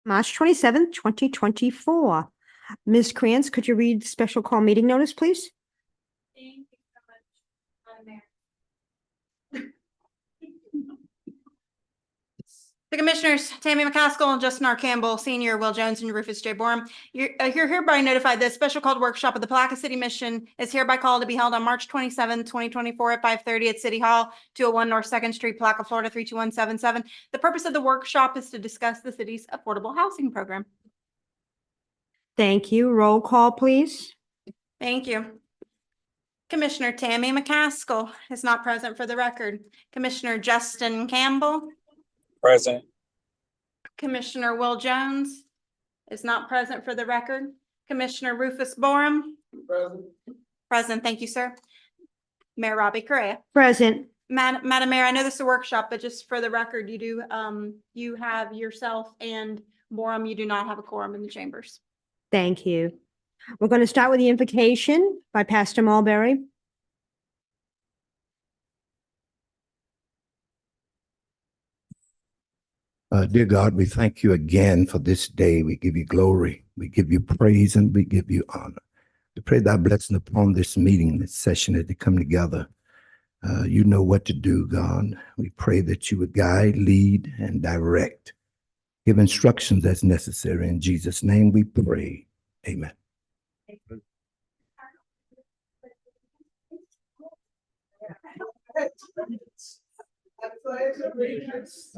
March 27th, 2024. Ms. Krantz, could you read the special call meeting notice, please? Thank you so much, Madam Mayor. The Commissioners, Tammy McCaskill, Justin R. Campbell, Senior, Will Jones, and Rufus J. Borum. You're hereby notified that a special called workshop of the Palatka City Mission is hereby called to be held on March 27, 2024 at 5:30 at City Hall, 201 North 2nd Street, Palatka, Florida, 32177. The purpose of the workshop is to discuss the city's affordable housing program. Thank you. Roll call, please. Thank you. Commissioner Tammy McCaskill is not present for the record. Commissioner Justin Campbell. Present. Commissioner Will Jones is not present for the record. Commissioner Rufus Borum. Present. Present. Thank you, sir. Mayor Robbie Correa. Present. Madam Mayor, I know this is a workshop, but just for the record, you do, you have yourself and Borum, you do not have a quorum in the chambers. Thank you. We're going to start with the invocation by Pastor Mulberry. Dear God, we thank you again for this day. We give you glory. We give you praise and we give you honor. We pray thy blessing upon this meeting, this session as they come together. You know what to do, God. We pray that you would guide, lead, and direct. Give instructions as necessary. In Jesus' name we pray. Amen.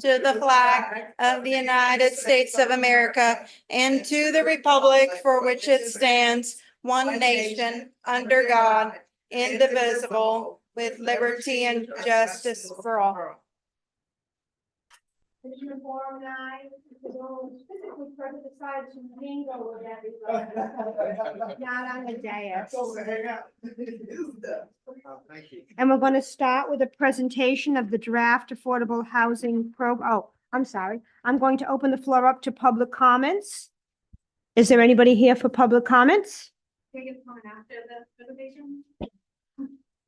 To the flag of the United States of America and to the republic for which it stands, one nation, under God, indivisible, with liberty and justice for all. Commissioner Borum and I, physically present the side to mingle with everybody. Not on the dais. Thank you. And we're going to start with a presentation of the draft affordable housing program. Oh, I'm sorry. I'm going to open the floor up to public comments. Is there anybody here for public comments? Can you give comment after the presentation?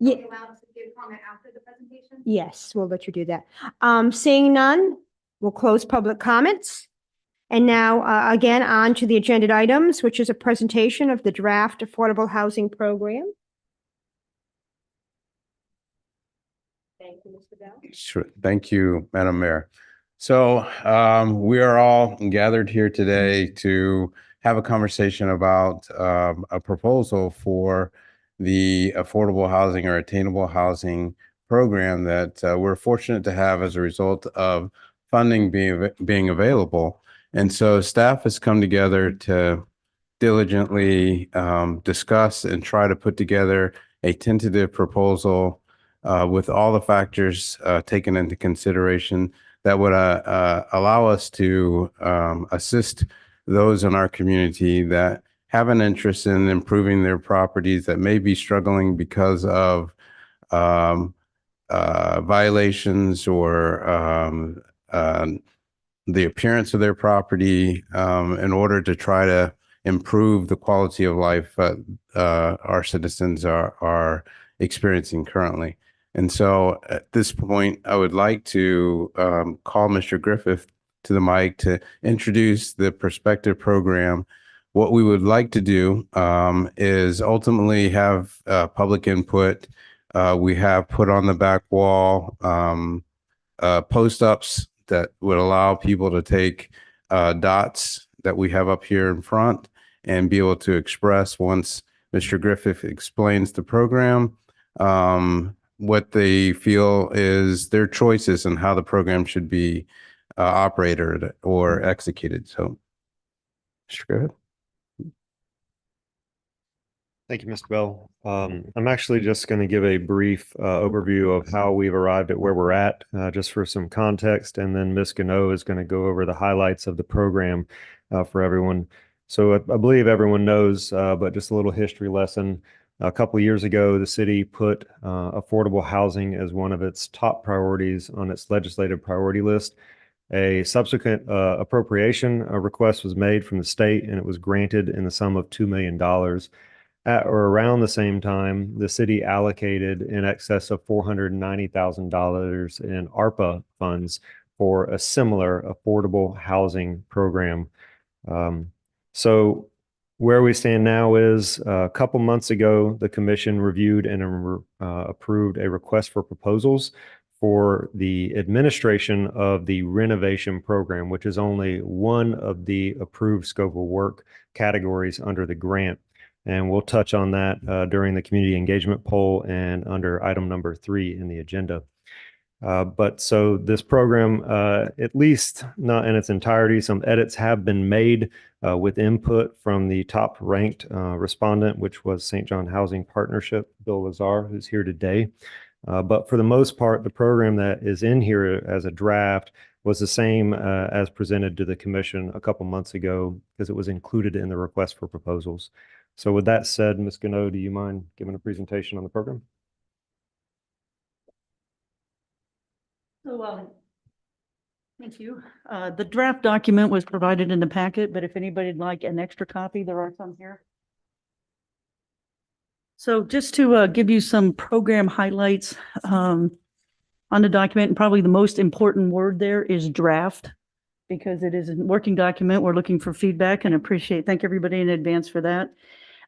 Yeah. Are you allowed to give comment after the presentation? Yes, we'll let you do that. Seeing none, we'll close public comments. And now, again, on to the agenda items, which is a presentation of the draft affordable housing program. Thank you, Mr. Bell. Sure. Thank you, Madam Mayor. So we are all gathered here today to have a conversation about a proposal for the affordable housing or attainable housing program that we're fortunate to have as a result of funding being available. And so staff has come together to diligently discuss and try to put together a tentative proposal with all the factors taken into consideration that would allow us to assist those in our community that have an interest in improving their properties that may be struggling because of violations or the appearance of their property in order to try to improve the quality of life our citizens are experiencing currently. And so at this point, I would like to call Mr. Griffith to the mic to introduce the Perspective program. What we would like to do is ultimately have public input. We have put on the back wall post-ups that would allow people to take dots that we have up here in front and be able to express, once Mr. Griffith explains the program, what they feel is their choices and how the program should be operated or executed. So, Mr. Griffith. Thank you, Mr. Bell. I'm actually just going to give a brief overview of how we've arrived at where we're at, just for some context, and then Ms. Gano is going to go over the highlights of the program for everyone. So I believe everyone knows, but just a little history lesson. A couple of years ago, the city put affordable housing as one of its top priorities on its legislative priority list. A subsequent appropriation request was made from the state, and it was granted in the sum of $2 million. At or around the same time, the city allocated in excess of $490,000 in ARPA funds for a similar affordable housing program. So where we stand now is a couple months ago, the commission reviewed and approved a request for proposals for the administration of the renovation program, which is only one of the approved scope of work categories under the grant. And we'll touch on that during the community engagement poll and under item number 3 in the agenda. But so this program, at least not in its entirety, some edits have been made with input from the top ranked respondent, which was St. John Housing Partnership, Bill Lazar, who's here today. But for the most part, the program that is in here as a draft was the same as presented to the commission a couple months ago because it was included in the request for proposals. So with that said, Ms. Gano, do you mind giving a presentation on the program? So, thank you. The draft document was provided in the packet, but if anybody'd like an extra copy, there are some here. So just to give you some program highlights on the document, and probably the most important word there is draft, because it is a working document. We're looking for feedback and thank everybody in advance for that.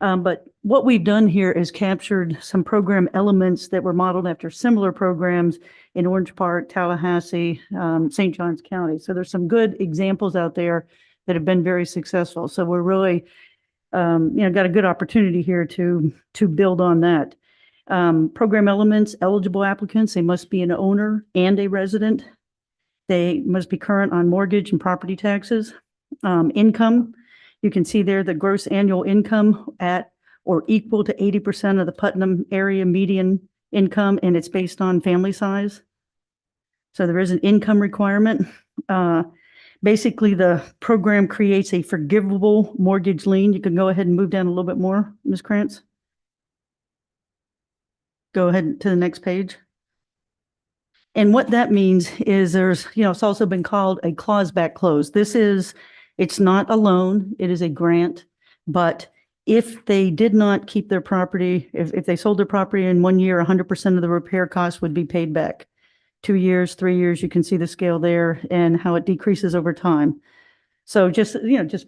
But what we've done here is captured some program elements that were modeled after similar programs in Orange Park, Tallahassee, St. Johns County. So there's some good examples out there that have been very successful. So we're really, got a good opportunity here to build on that. Program elements, eligible applicants, they must be an owner and a resident. They must be current on mortgage and property taxes. Income, you can see there the gross annual income at or equal to 80% of the Putnam area median income, and it's based on family size. So there is an income requirement. Basically, the program creates a forgivable mortgage lien. You can go ahead and move down a little bit more, Ms. Krantz. Go ahead to the next page. And what that means is it's also been called a clause-back close. It's not a loan, it is a grant, but if they did not keep their property, if they sold their property in 1 year, 100% of the repair costs would be paid back. 2 years, 3 years, you can see the scale there and how it decreases over time. So just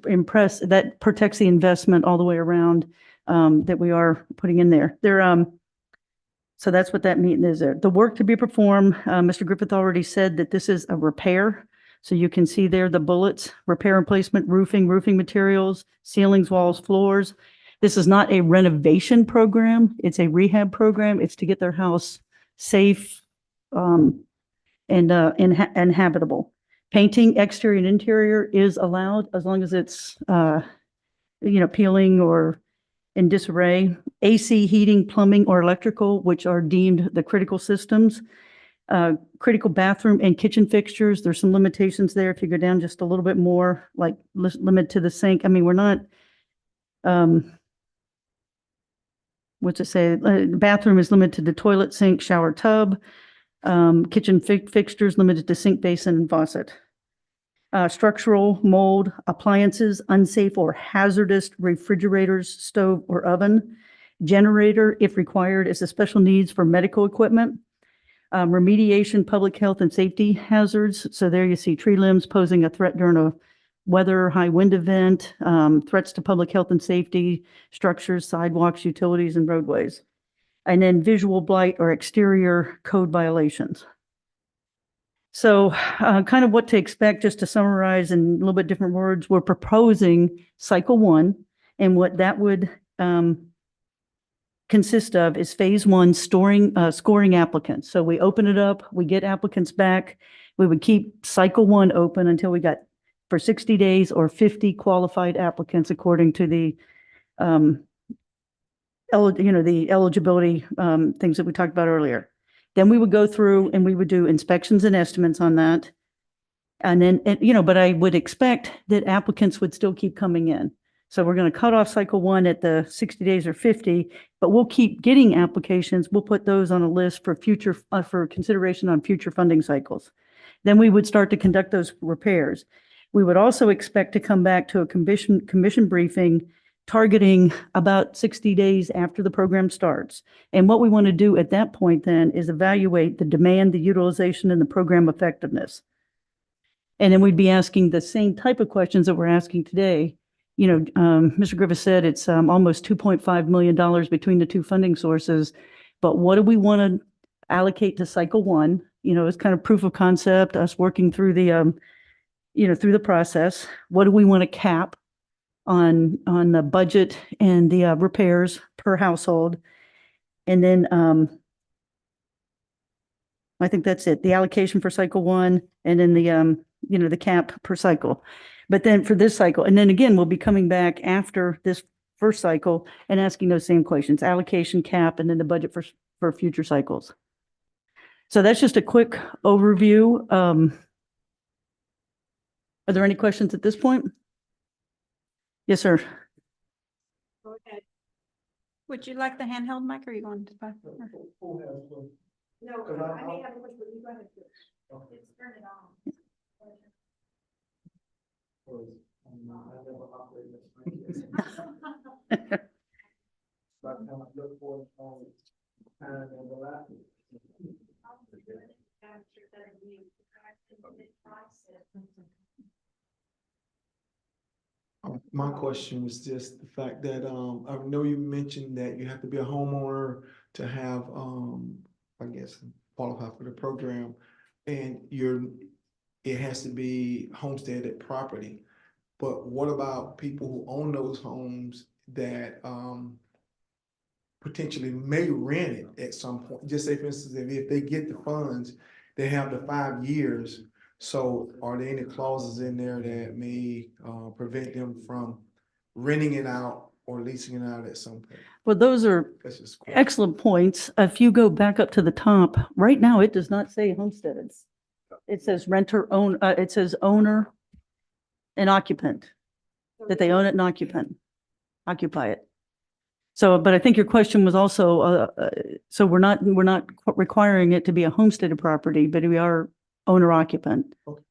impress, that protects the investment all the way around that we are putting in there. So that's what that means is there. The work to be performed, Mr. Griffith already said that this is a repair. So you can see there the bullets, repair and placement, roofing materials, ceilings, walls, floors. This is not a renovation program. It's a rehab program. It's to get their house safe and habitable. Painting, exterior and interior is allowed as long as it's, peeling or in disarray. AC, heating, plumbing, or electrical, which are deemed the critical systems. Critical bathroom and kitchen fixtures. There's some limitations there. If you go down just a little bit more, like limit to the sink. I mean, we're not, what's it say? Bathroom is limited to toilet, sink, shower, tub. Kitchen fixtures limited to sink, basin, and faucet. Structural, mold, appliances, unsafe or hazardous refrigerators, stove, or oven. Generator, if required, is a special needs for medical equipment. Remediation, public health and safety hazards. So there you see tree limbs posing a threat during a weather, high wind event, threats to public health and safety, structures, sidewalks, utilities, and roadways. And then visual blight or exterior code violations. So kind of what to expect, just to summarize in a little bit different words, we're proposing cycle 1, and what that would consist of is phase 1, scoring applicants. So we open it up, we get applicants back. We would keep cycle 1 open until we got for 60 days or 50 qualified applicants according to the the eligibility things that we talked about earlier. Then we would go through and we would do inspections and estimates on that. And then, but I would expect that applicants would still keep coming in. So we're going to cut off cycle 1 at the 60 days or 50, but we'll keep getting applications. We'll put those on a list for future, for consideration on future funding cycles. Then we would start to conduct those repairs. We would also expect to come back to a commission briefing targeting about 60 days after the program starts. And what we want to do at that point then is evaluate the demand, the utilization, and the program effectiveness. And then we'd be asking the same type of questions that we're asking today. You know, Mr. Griffith said it's almost $2.5 million between the two funding sources. But what do we want to allocate to cycle one? You know, it's kind of proof of concept, us working through the, through the process. What do we want to cap on the budget and the repairs per household? And then I think that's it, the allocation for cycle one, and then the cap per cycle. But then for this cycle, and then again, we'll be coming back after this first cycle and asking those same questions, allocation, cap, and then the budget for future cycles. So that's just a quick overview. Are there any questions at this point? Yes, sir. Go ahead. Would you like the handheld mic or are you going to? No, I may have a question, but you go ahead. Turn it on. My question was just the fact that, I know you mentioned that you have to be a homeowner to have, I guess, qualify for the program. And it has to be homesteaded property. But what about people who own those homes that, potentially may rent it at some point? Just say, for instance, if they get the funds, they have the 5 years. So are there any clauses in there that may prevent them from renting it out or leasing it out at some point? Well, those are That's just a question. excellent points. If you go back up to the top, right now, it does not say homesteaded. It says renter own, it says owner and occupant, that they own it and occupy it. So, but I think your question was also, so we're not requiring it to be a homesteaded property, but we are owner occupant. Okay.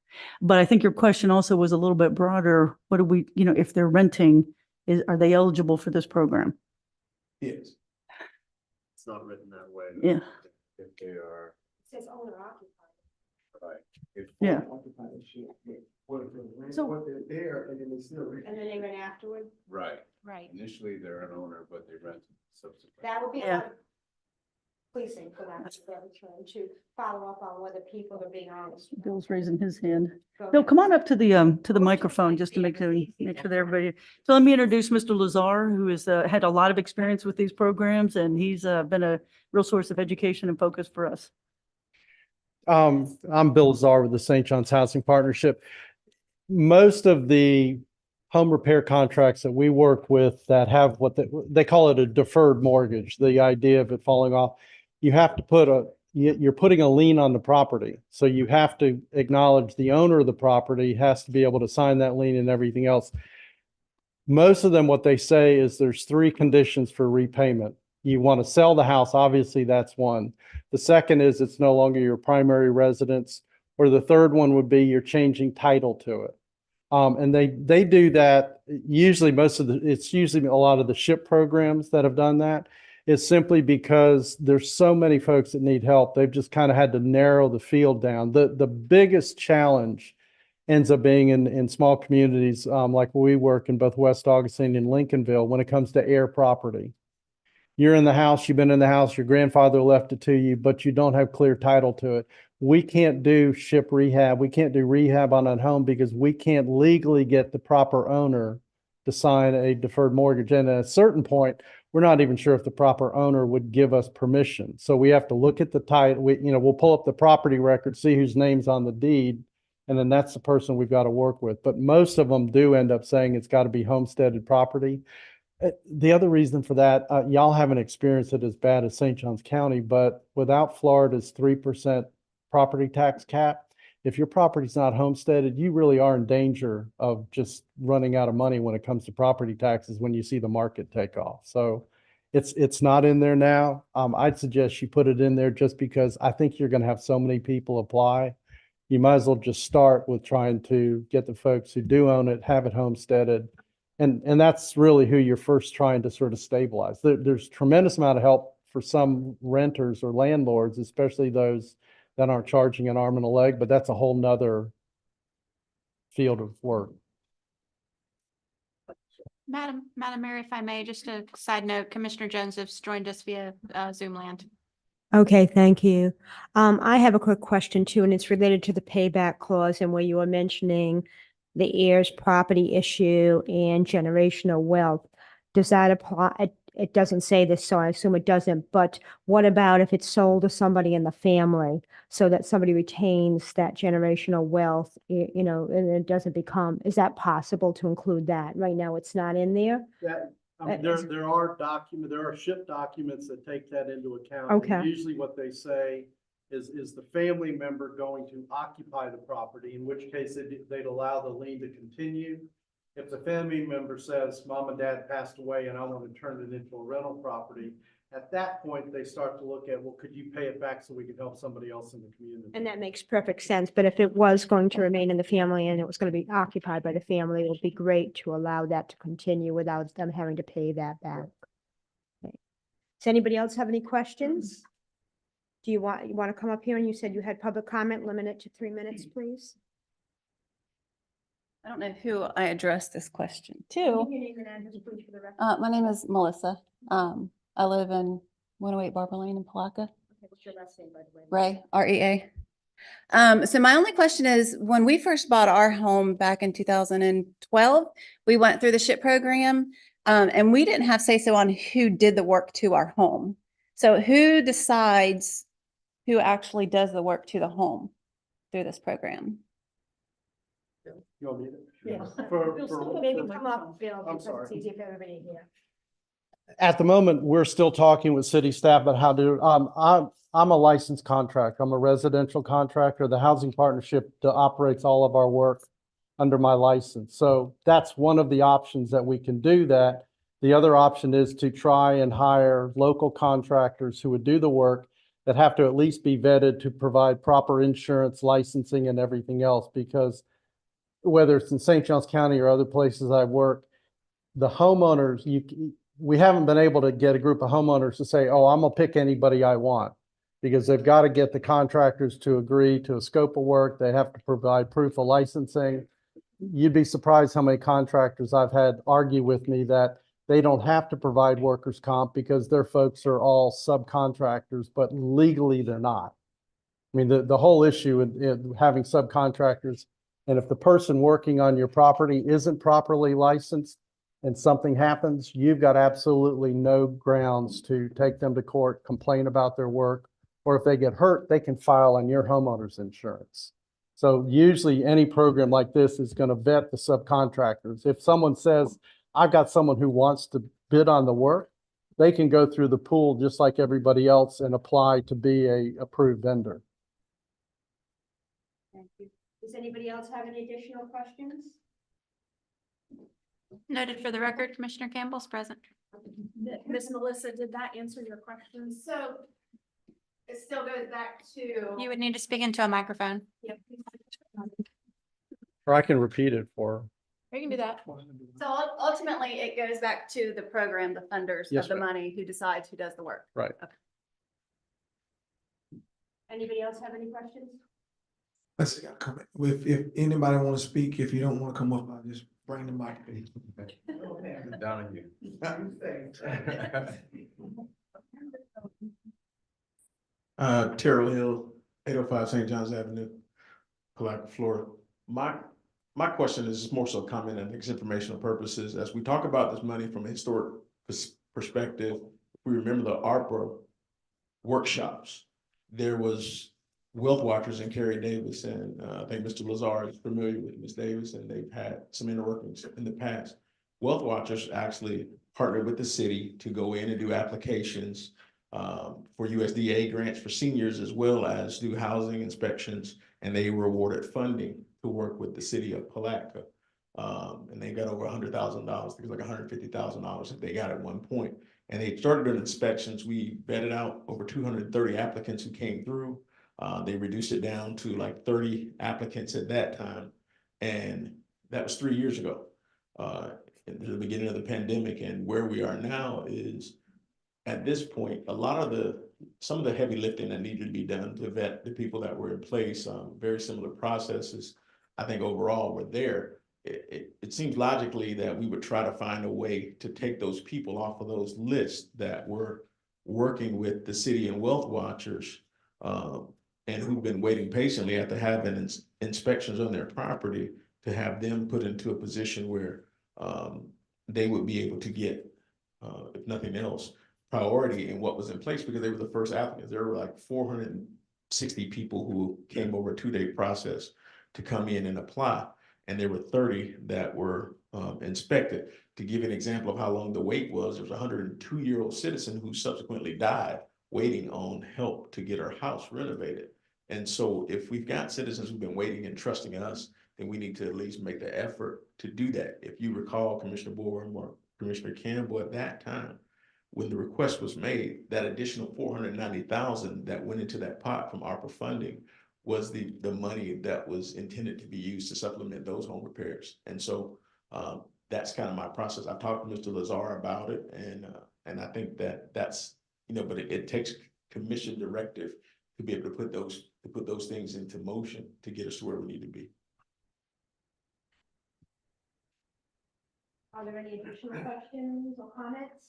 But I think your question also was a little bit broader. What do we, if they're renting, are they eligible for this program? Yes. It's not written that way. Yeah. If they are. It says owner occupied. Right. If Yeah. So- What they're there and then they still rent. And then they rent afterward. Right. Right. Initially, they're an owner, but they rent subsequently. That would be a Yeah. lot of policing for that return to follow up on whether people are being honest. Bill's raising his hand. Go No, ahead. come on up to the microphone just to make sure that everybody. So let me introduce Mr. Lazar, who has had a lot of experience with these programs, and he's been a real source of education and focus for us. I'm Bill Lazar with the St. John's Housing Partnership. Most of the home repair contracts that we work with that have what they call it a deferred mortgage, the idea of it falling off, you have to you're putting a lien on the property. So you have to acknowledge the owner of the property has to be able to sign that lien and everything else. Most of them, what they say is there's 3 conditions for repayment. You want to sell the house, obviously that's one. The second is it's no longer your primary residence, or the third one would be you're changing title to it. And they do that usually it's usually a lot of the SHIP programs that have done that. Is simply because there's so many folks that need help. They've just kind of had to narrow the field down. The biggest challenge ends up being in small communities like where we work in both West Augustine and Lincolnville when it comes to heir property. You're in the house, you've been in the house, your grandfather left it to you, but you don't have clear title to it. We can't do SHIP rehab. We can't do rehab on a home because we can't legally get the proper owner to sign a deferred mortgage. And at a certain point, we're not even sure if the proper owner would give us permission. So we have to look at the title. We'll pull up the property record, see whose name's on the deed, and then that's the person we've got to work with. But most of them do end up saying it's got to be homesteaded property. The other reason for that, y'all haven't experienced it as bad as St. Johns County, but without Florida's 3% property tax cap, if your property's not homesteaded, you really are in danger of just running out of money when it comes to property taxes when you see the market take off. So it's not in there now. I'd suggest you put it in there just because I think you're going to have so many people apply. You might as well just start with trying to get the folks who do own it, have it homesteaded. And that's really who you're first trying to sort of stabilize. There's tremendous amount of help for some renters or landlords, especially those that aren't charging an arm and a leg, but that's a whole nother field of work. Madam Mayor, if I may, just a side note, Commissioner Jones has joined us via Zoom land. Okay, thank you. I have a quick question too, and it's related to the payback clause and where you were mentioning the heirs property issue and generational wealth. Does that apply? It doesn't say this, so I assume it doesn't, but what about if it's sold to somebody in the family so that somebody retains that generational wealth, you know, and it doesn't become, is that possible to include that? Right now, it's not in there? There are ship documents that take that into account. Okay. And usually what they say is the family member going to occupy the property, in which case they'd allow the lien to continue. If the family member says, mom and dad passed away and I want to turn it into a rental property, at that point, they start to look at, well, could you pay it back so we could help somebody else in the community? And that makes perfect sense, but if it was going to remain in the family and it was going to be occupied by the family, it would be great to allow that to continue without them having to pay that back. Okay. Does anybody else have any questions? Do you want to come up here, and you said you had public comment, limit it to 3 minutes, please? I don't know who I addressed this question Give to. your name and address, please, for the record. My name is Melissa. I live in 108 Barber Lane in Palatka. Okay, what's your last name, by the way? Ray, REA. So my only question is, when we first bought our home back in 2012, we went through the SHIP program, and we didn't have say-so on who did the work to our home. So who decides who actually does the work to the home through this program? You want me to? Yeah. For- Maybe come up, Bill, I'm because sorry. it's easier for everybody here. At the moment, we're still talking with city staff about how to, I'm a licensed contractor. I'm a residential contractor. The housing partnership operates all of our work under my license. So that's one of the options that we can do that. The other option is to try and hire local contractors who would do the work that have to at least be vetted to provide proper insurance, licensing, and everything else, because whether it's in St. Johns County or other places I've worked, the homeowners, we haven't been able to get a group of homeowners to say, oh, I'm gonna pick anybody I want, because they've got to get the contractors to agree to a scope of work. They have to provide proof of licensing. You'd be surprised how many contractors I've had argue with me that they don't have to provide workers' comp because their folks are all subcontractors, but legally they're not. I mean, the whole issue in having subcontractors, and if the person working on your property isn't properly licensed and something happens, you've got absolutely no grounds to take them to court, complain about their work, or if they get hurt, they can file on your homeowner's insurance. So usually any program like this is going to vet the subcontractors. If someone says, I've got someone who wants to bid on the work, they can go through the pool just like everybody else and apply to be a approved vendor. Thank you. Does anybody else have any additional questions? Noted for the record, Commissioner Campbell's present. Miss Melissa, did that answer your question? So it still goes back to. You would need to speak into a microphone. Yep. Or I can repeat it for her. You can do that. So ultimately, it goes back to the program, the funders Yes, of the ma'am. money who decides who does the work. Right. Anybody else have any questions? Let's see, I'll comment. If anybody want to speak, if you don't want to come up, I'll just bring the mic. Down on you. Terrell Hill, 805 St. John's Avenue, Palatka, Florida. My question is more so comment and it's informational purposes. As we talk about this money from a historic perspective, we remember the ARPA workshops. There was Wealth Watchers and Carrie Davis, and I think Mr. Lazar is familiar with Ms. Davis, and they've had some interworkings in the past. Wealth Watchers actually partnered with the city to go in and do applications for USDA grants for seniors, as well as do housing inspections, and they were awarded funding to work with the city of Palatka. And they got over $100,000, I think it was like $150,000 that they got at one point. And they started doing inspections. We vetted out over 230 applicants who came through. They reduced it down to like 30 applicants at that time. And that was 3 years ago, at the beginning of the pandemic. And where we are now is, at this point, some of the heavy lifting that needed to be done to vet the people that were in place, very similar processes. I think overall we're there. It seems logically that we would try to find a way to take those people off of those lists that were working with the city and wealth watchers, and who've been waiting patiently after having inspections on their property, to have them put into a position where they would be able to get, if nothing else, priority in what was in place, because they were the first applicants. There were like 460 people who came over a 2-day process to come in and apply, and there were 30 that were inspected. To give you an example of how long the wait was, there was a 102-year-old citizen who subsequently died waiting on help to get her house renovated. And so if we've got citizens who've been waiting and trusting us, then we need to at least make the effort to do that. If you recall, Commissioner Borum or Commissioner Campbell, at that time, when the request was made, that additional 490,000 that went into that pot from ARPA funding was the money that was intended to be used to supplement those home repairs. And so that's kind of my process. I've talked to Mr. Lazar about it, and I think that's, but it takes commission directive to be able to put those things into motion to get us to where we need to be. Are there any additional questions or comments?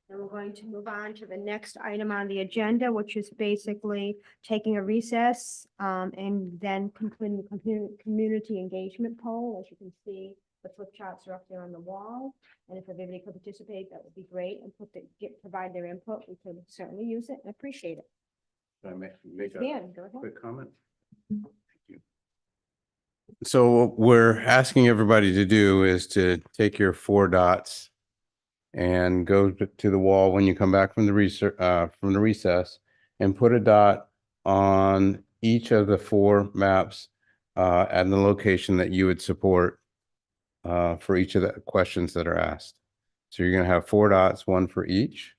Then we're going to move on to the next item on the agenda, which is basically taking a recess and then completing the community engagement poll. As you can see, the flip charts are up there on the wall. And if everybody could participate, that would be great, and provide their input. We could certainly use it and appreciate it. Can I make Dan, go ahead. quick comment? Thank you. So what we're asking everybody to do is to take your 4 dots and go to the wall when you come back from the recess, and put a dot on each of the 4 maps at the location that you would support for each of the questions that are asked. So you're going to have 4 dots, 1 for each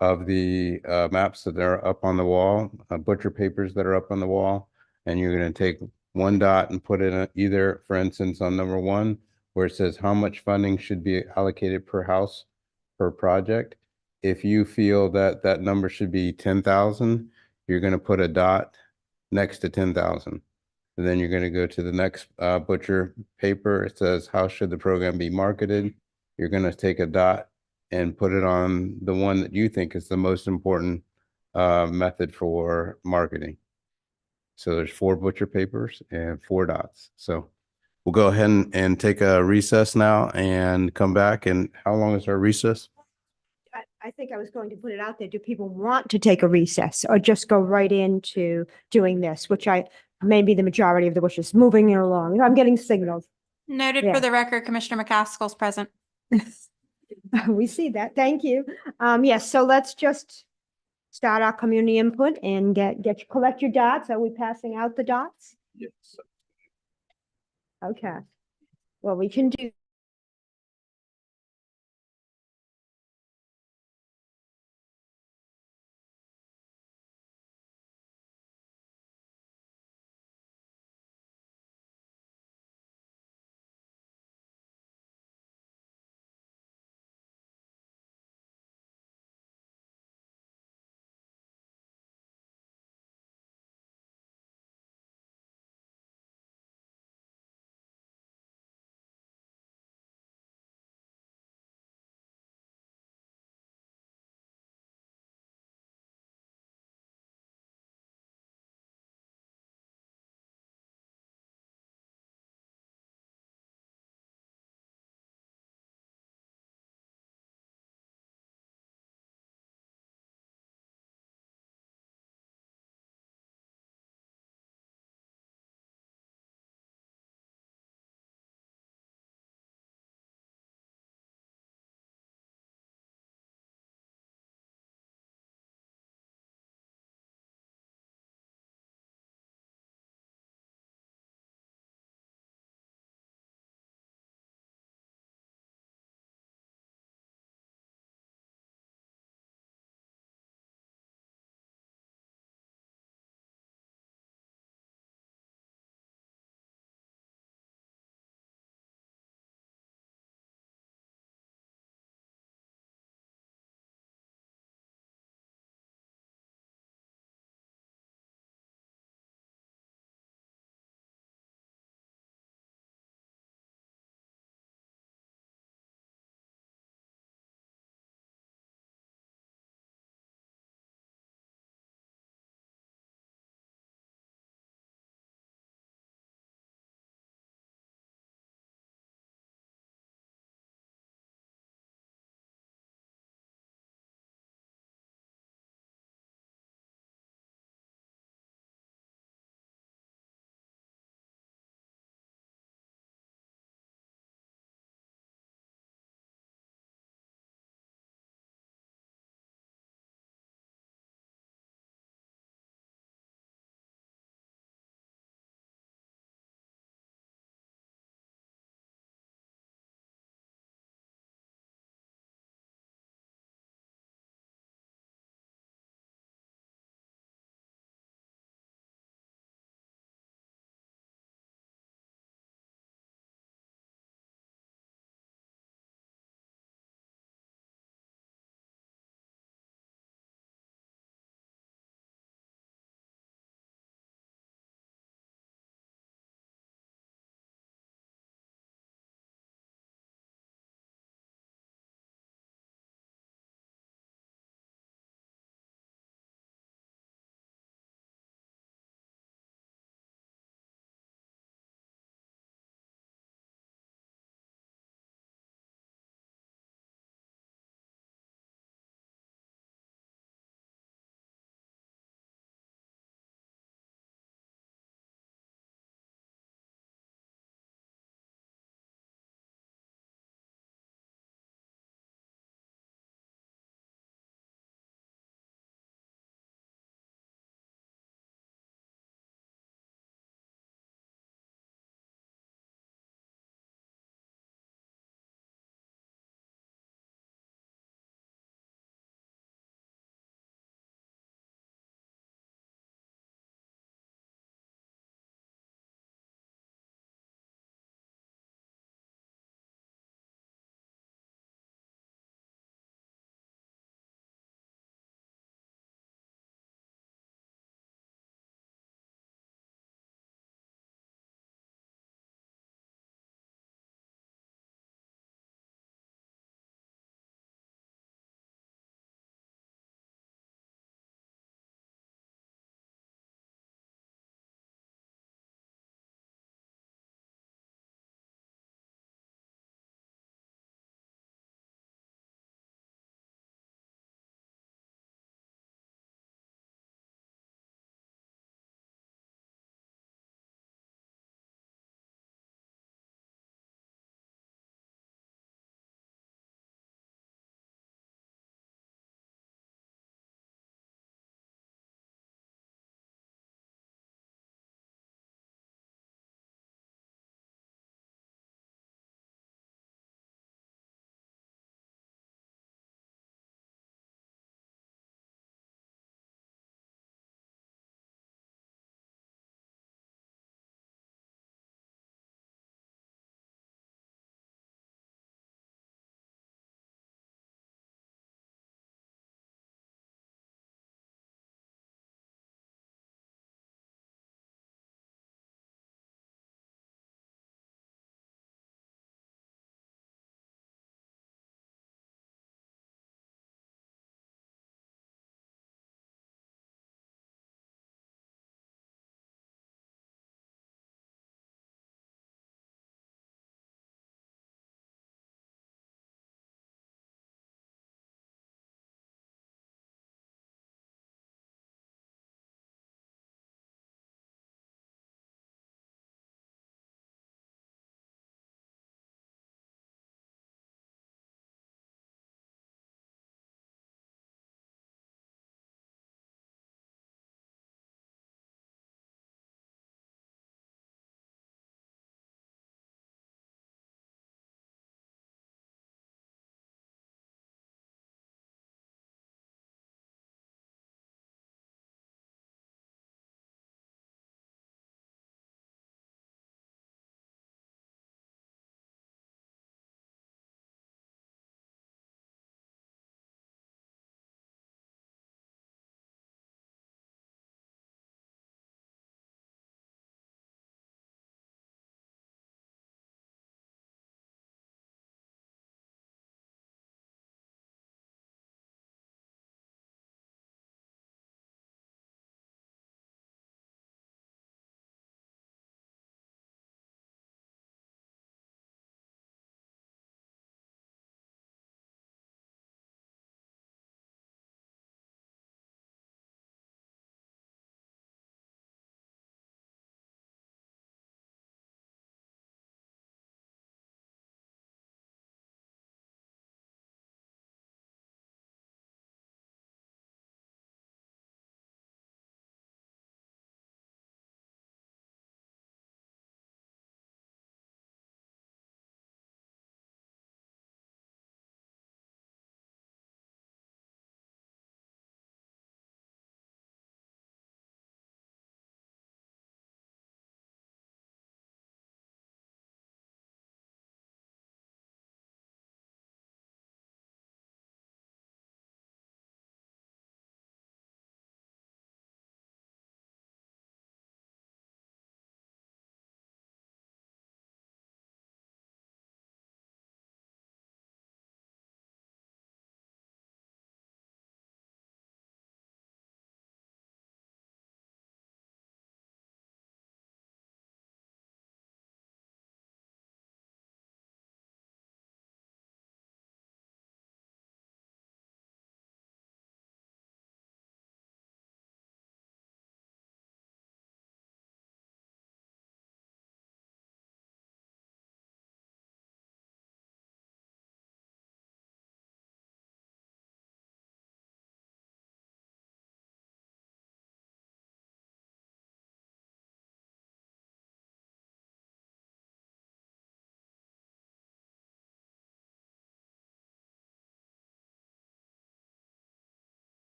of the maps that are up on the wall, butcher papers that are up on the wall, and you're going to take 1 dot and put it in either, for instance, on number 1, where it says how much funding should be allocated per house per project. If you feel that that number should be 10,000, you're going to put a dot next to 10,000. And then you're going to go to the next butcher paper. It says, how should the program be marketed? You're going to take a dot and put it on the one that you think is the most important method for marketing. So there's 4 butcher papers and 4 dots. So we'll go ahead and take a recess now and come back. And how long is our recess? I think I was going to put it out there. Do people want to take a recess or just go right into doing this, which maybe the majority of the wishes, moving it along. I'm getting signals. Noted Yeah. for the record, Commissioner McCaskill's present. We see that. Thank you. Yes, so let's just start our community input and collect your dots. Are we passing out the dots? Yes. Okay. Well, we can do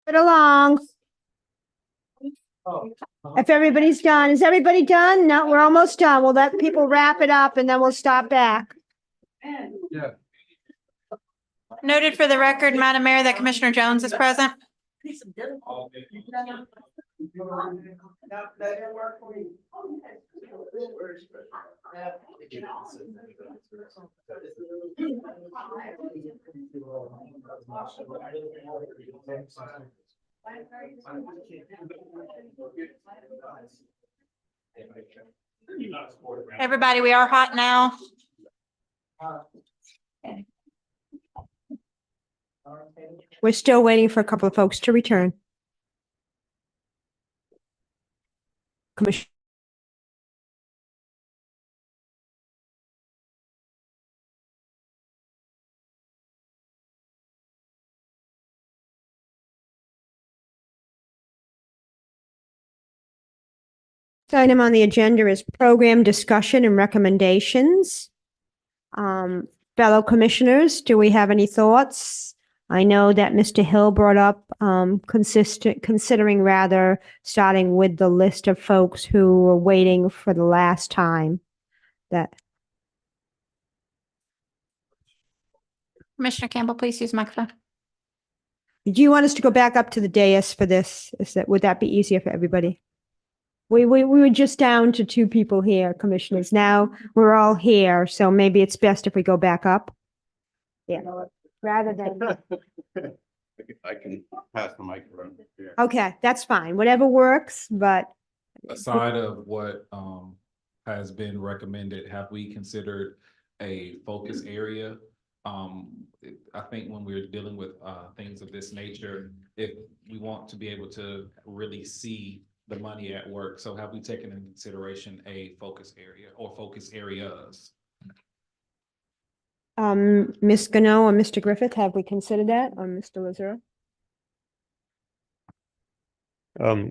it along. If everybody's done, is everybody done? No, we're almost done. We'll let people wrap it up and then we'll stop back. Noted for the record, Madam Mayor, that Commissioner Jones is present. Everybody, we are hot now. We're still waiting for a couple of folks to return. Commissioner. Item on the agenda is program discussion and recommendations. Fellow commissioners, do we have any thoughts? I know that Mr. Hill brought up considering rather starting with the list of folks who were waiting for the last time. That Commissioner Campbell, please use microphone. do you want us to go back up to the dais for this? Would that be easier for everybody? We were just down to 2 people here, commissioners. Now we're all here, so maybe it's best if we go back up. Yeah, rather than. I can pass the microphone. Okay, that's fine. Whatever works, but Aside of what has been recommended, have we considered a focus area? I think when we're dealing with things of this nature, if we want to be able to really see the money at work, so have we taken into consideration a focus area or focus areas? Ms. Gano or Mr. Griffith, have we considered that, or Mr. Lazare?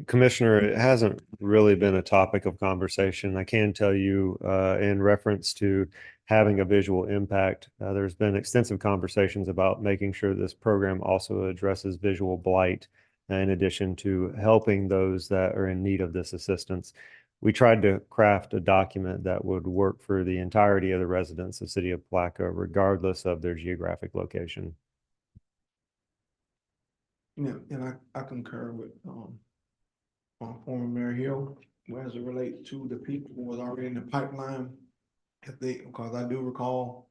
Commissioner, it hasn't really been a topic of conversation. I can tell you, in reference to having a visual impact, there's been extensive conversations about making sure this program also addresses visual blight, in addition to helping those that are in need of this assistance. We tried to craft a document that would work for the entirety of the residents of City of Palatka, regardless of their geographic location. Yeah, and I concur with, former Mayor Hill, as it relates to the people who was already in the pipeline. Because I do recall,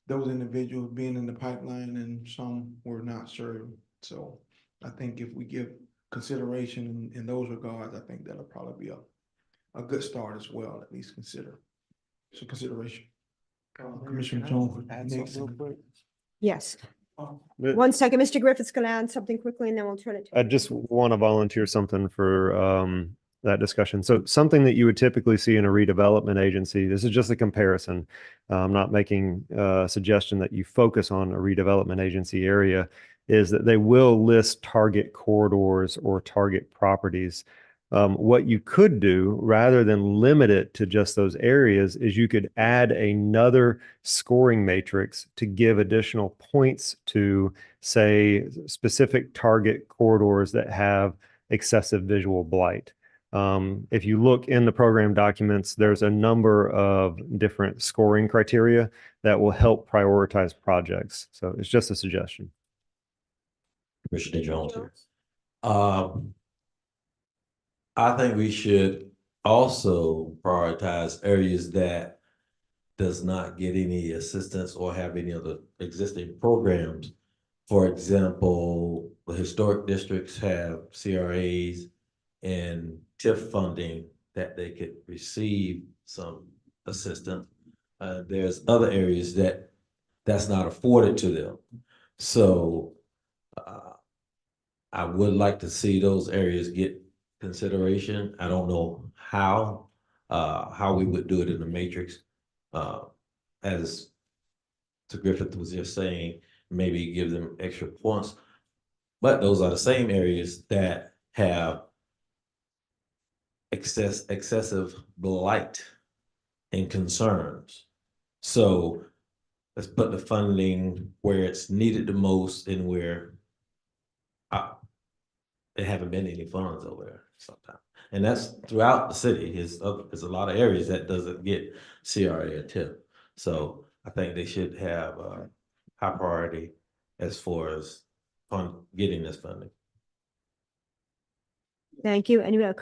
those individuals being in the pipeline and some were not served. So I think if we give consideration in those regards, I think that'll probably be a good start as well, at least consider. So consideration. Commissioner Jones. Next. Yes. 1 second, Mr. Griffith's gonna add something quickly and then we'll turn it to. I just want to volunteer something for that discussion. So something that you would typically see in a redevelopment agency, this is just a comparison. I'm not making a suggestion that you focus on a redevelopment agency area, is that they will list target corridors or target properties. What you could do, rather than limit it to just those areas, is you could add another scoring matrix to give additional points to, say, specific target corridors that have excessive visual blight. If you look in the program documents, there's a number of different scoring criteria that will help prioritize projects. So it's just a suggestion. Commissioner Jones. I think we should also prioritize areas that does not get any assistance or have any other existing programs. For example, the historic districts have CRAs and TIF funding that they could receive some assistance. There's other areas that's not afforded to them. So I would like to see those areas get consideration. I don't know how we would do it in the matrix. As Mr. Griffith was just saying, maybe give them extra points. But those are the same areas that have excessive blight and concerns. So let's put the funding where it's needed the most and where there haven't been any funds over there sometimes. And that's throughout the city. There's a lot of areas that doesn't get CRA or TIP. So I think they should have high priority as far as on getting this funding. Thank you. Any other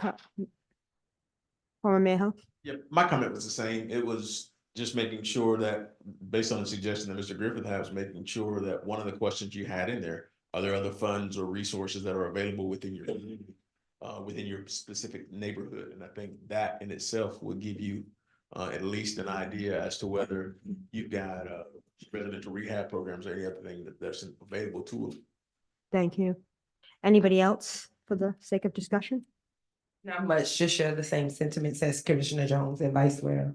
former Mayor? Yeah, my comment was the same. It was just making sure that, based on the suggestion that Mr. Griffith has, making sure that one of the questions you had in there, are there other funds or resources that are available within your community, within your specific neighborhood? And I think that in itself will give you at least an idea as to whether you've got residential rehab programs or any other thing that's available to them. Thank you. Anybody else for the sake of discussion? Not much, just share the same sentiments as Commissioner Jones and Vice Mayor,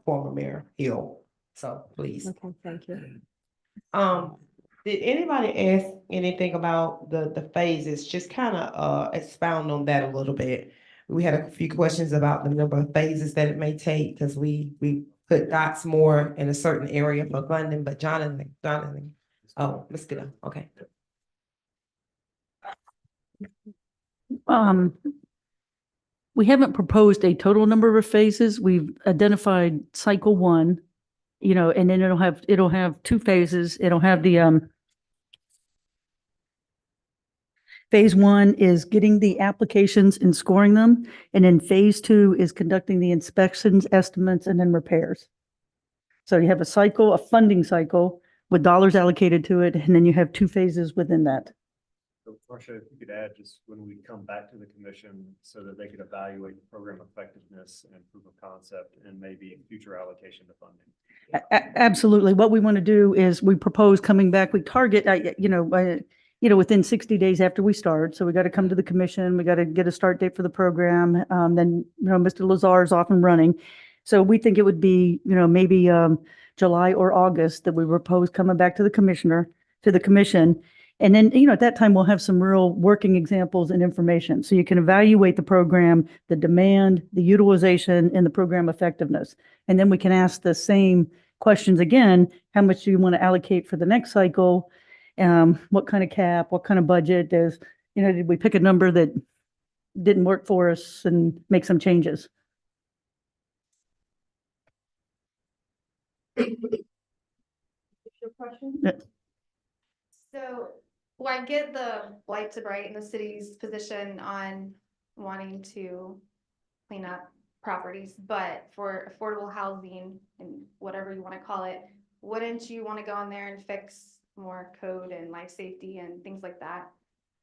former Mayor Hill. So please. Okay, thank you. Did anybody ask anything about the phases? Just kind of expound on that a little bit. We had a few questions about the number of phases that it may take, because we put dots more in a certain area for funding, but Jonathan, oh, Ms. Goodell, okay. We haven't proposed a total number of phases. We've identified cycle one, and then it'll have two phases. It'll have the, phase one is getting the applications and scoring them. And then phase two is conducting the inspections, estimates, and then repairs. So you have a funding cycle with dollars allocated to it. And then you have two phases within that. So, Marcia, if you could add just when we come back to the commission so that they could evaluate the program effectiveness and proof of concept and maybe future allocation to funding. Absolutely. What we want to do is we propose coming back, we target, within 60 days after we start. So we got to come to the commission. We got to get a start date for the program. Then, Mr. Lazar is off and running. So we think it would be, maybe July or August that we propose coming back to the commission. And then, at that time, we'll have some real working examples and information. So you can evaluate the program, the demand, the utilization, and the program effectiveness. And then we can ask the same questions again. How much do you want to allocate for the next cycle? What kind of cap, what kind of budget is, did we pick a number that didn't work for us and make some changes? Your question? Yeah. So, well, I get the blight to bright and the city's position on wanting to clean up properties, but for affordable housing and whatever you want to call it, wouldn't you want to go in there and fix more code and life safety and things like that?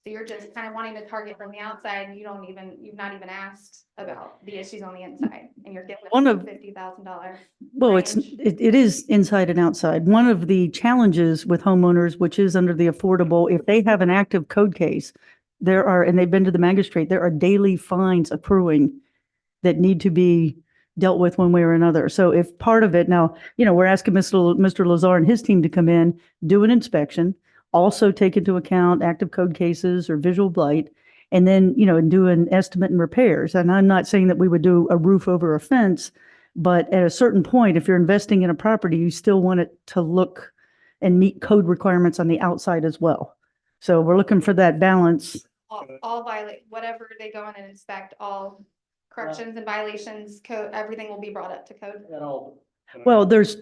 So you're just kind of wanting to target from the outside, and you've not even asked about the issues on the inside, and you're giving them $50,000. Well, it is inside and outside. One of the challenges with homeowners, which is under the affordable, if they have an active code case, and they've been to the magistrate, there are daily fines accruing that need to be dealt with one way or another. So if part of it now, we're asking Mr. Lazar and his team to come in, do an inspection, also take into account active code cases or visual blight, and then, do an estimate and repairs. And I'm not saying that we would do a roof over a fence, but at a certain point, if you're investing in a property, you still want it to look and meet code requirements on the outside as well. So we're looking for that balance. All violate, whatever they go in and inspect, all corrections and violations, code, everything will be brought up to code. Well, there's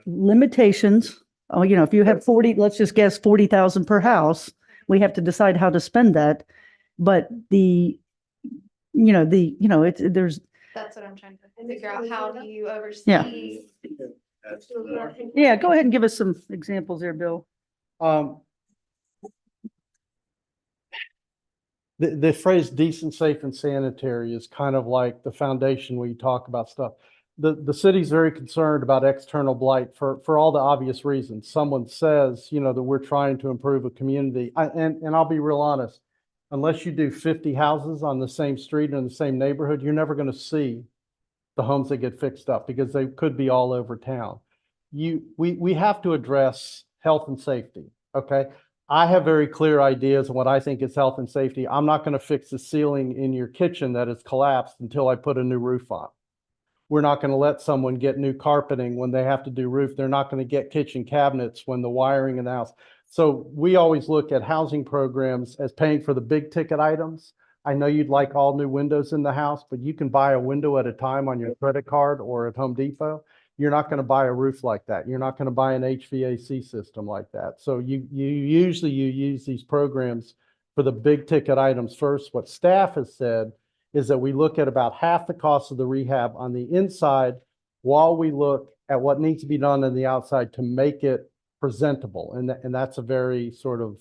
limitations. Oh, if you have 40, let's just guess 40,000 per house, we have to decide how to spend that. But there's. That's what I'm trying to figure out. How do you oversee? Yeah, go ahead and give us some examples there, Bill. The phrase decent, safe, and sanitary is kind of like the foundation when you talk about stuff. The city's very concerned about external blight for all the obvious reasons. Someone says, that we're trying to improve a community. And I'll be real honest, unless you do 50 houses on the same street in the same neighborhood, you're never going to see the homes that get fixed up because they could be all over town. We have to address health and safety, okay? I have very clear ideas on what I think is health and safety. I'm not going to fix the ceiling in your kitchen that has collapsed until I put a new roof on. We're not going to let someone get new carpeting when they have to do roof. They're not going to get kitchen cabinets when the wiring in the house. So we always look at housing programs as paying for the big ticket items. I know you'd like all new windows in the house, but you can buy a window at a time on your credit card or at Home Depot. You're not going to buy a roof like that. You're not going to buy an HVAC system like that. So you usually use these programs for the big ticket items first. What staff has said is that we look at about half the cost of the rehab on the inside while we look at what needs to be done on the outside to make it presentable. And that's a very sort of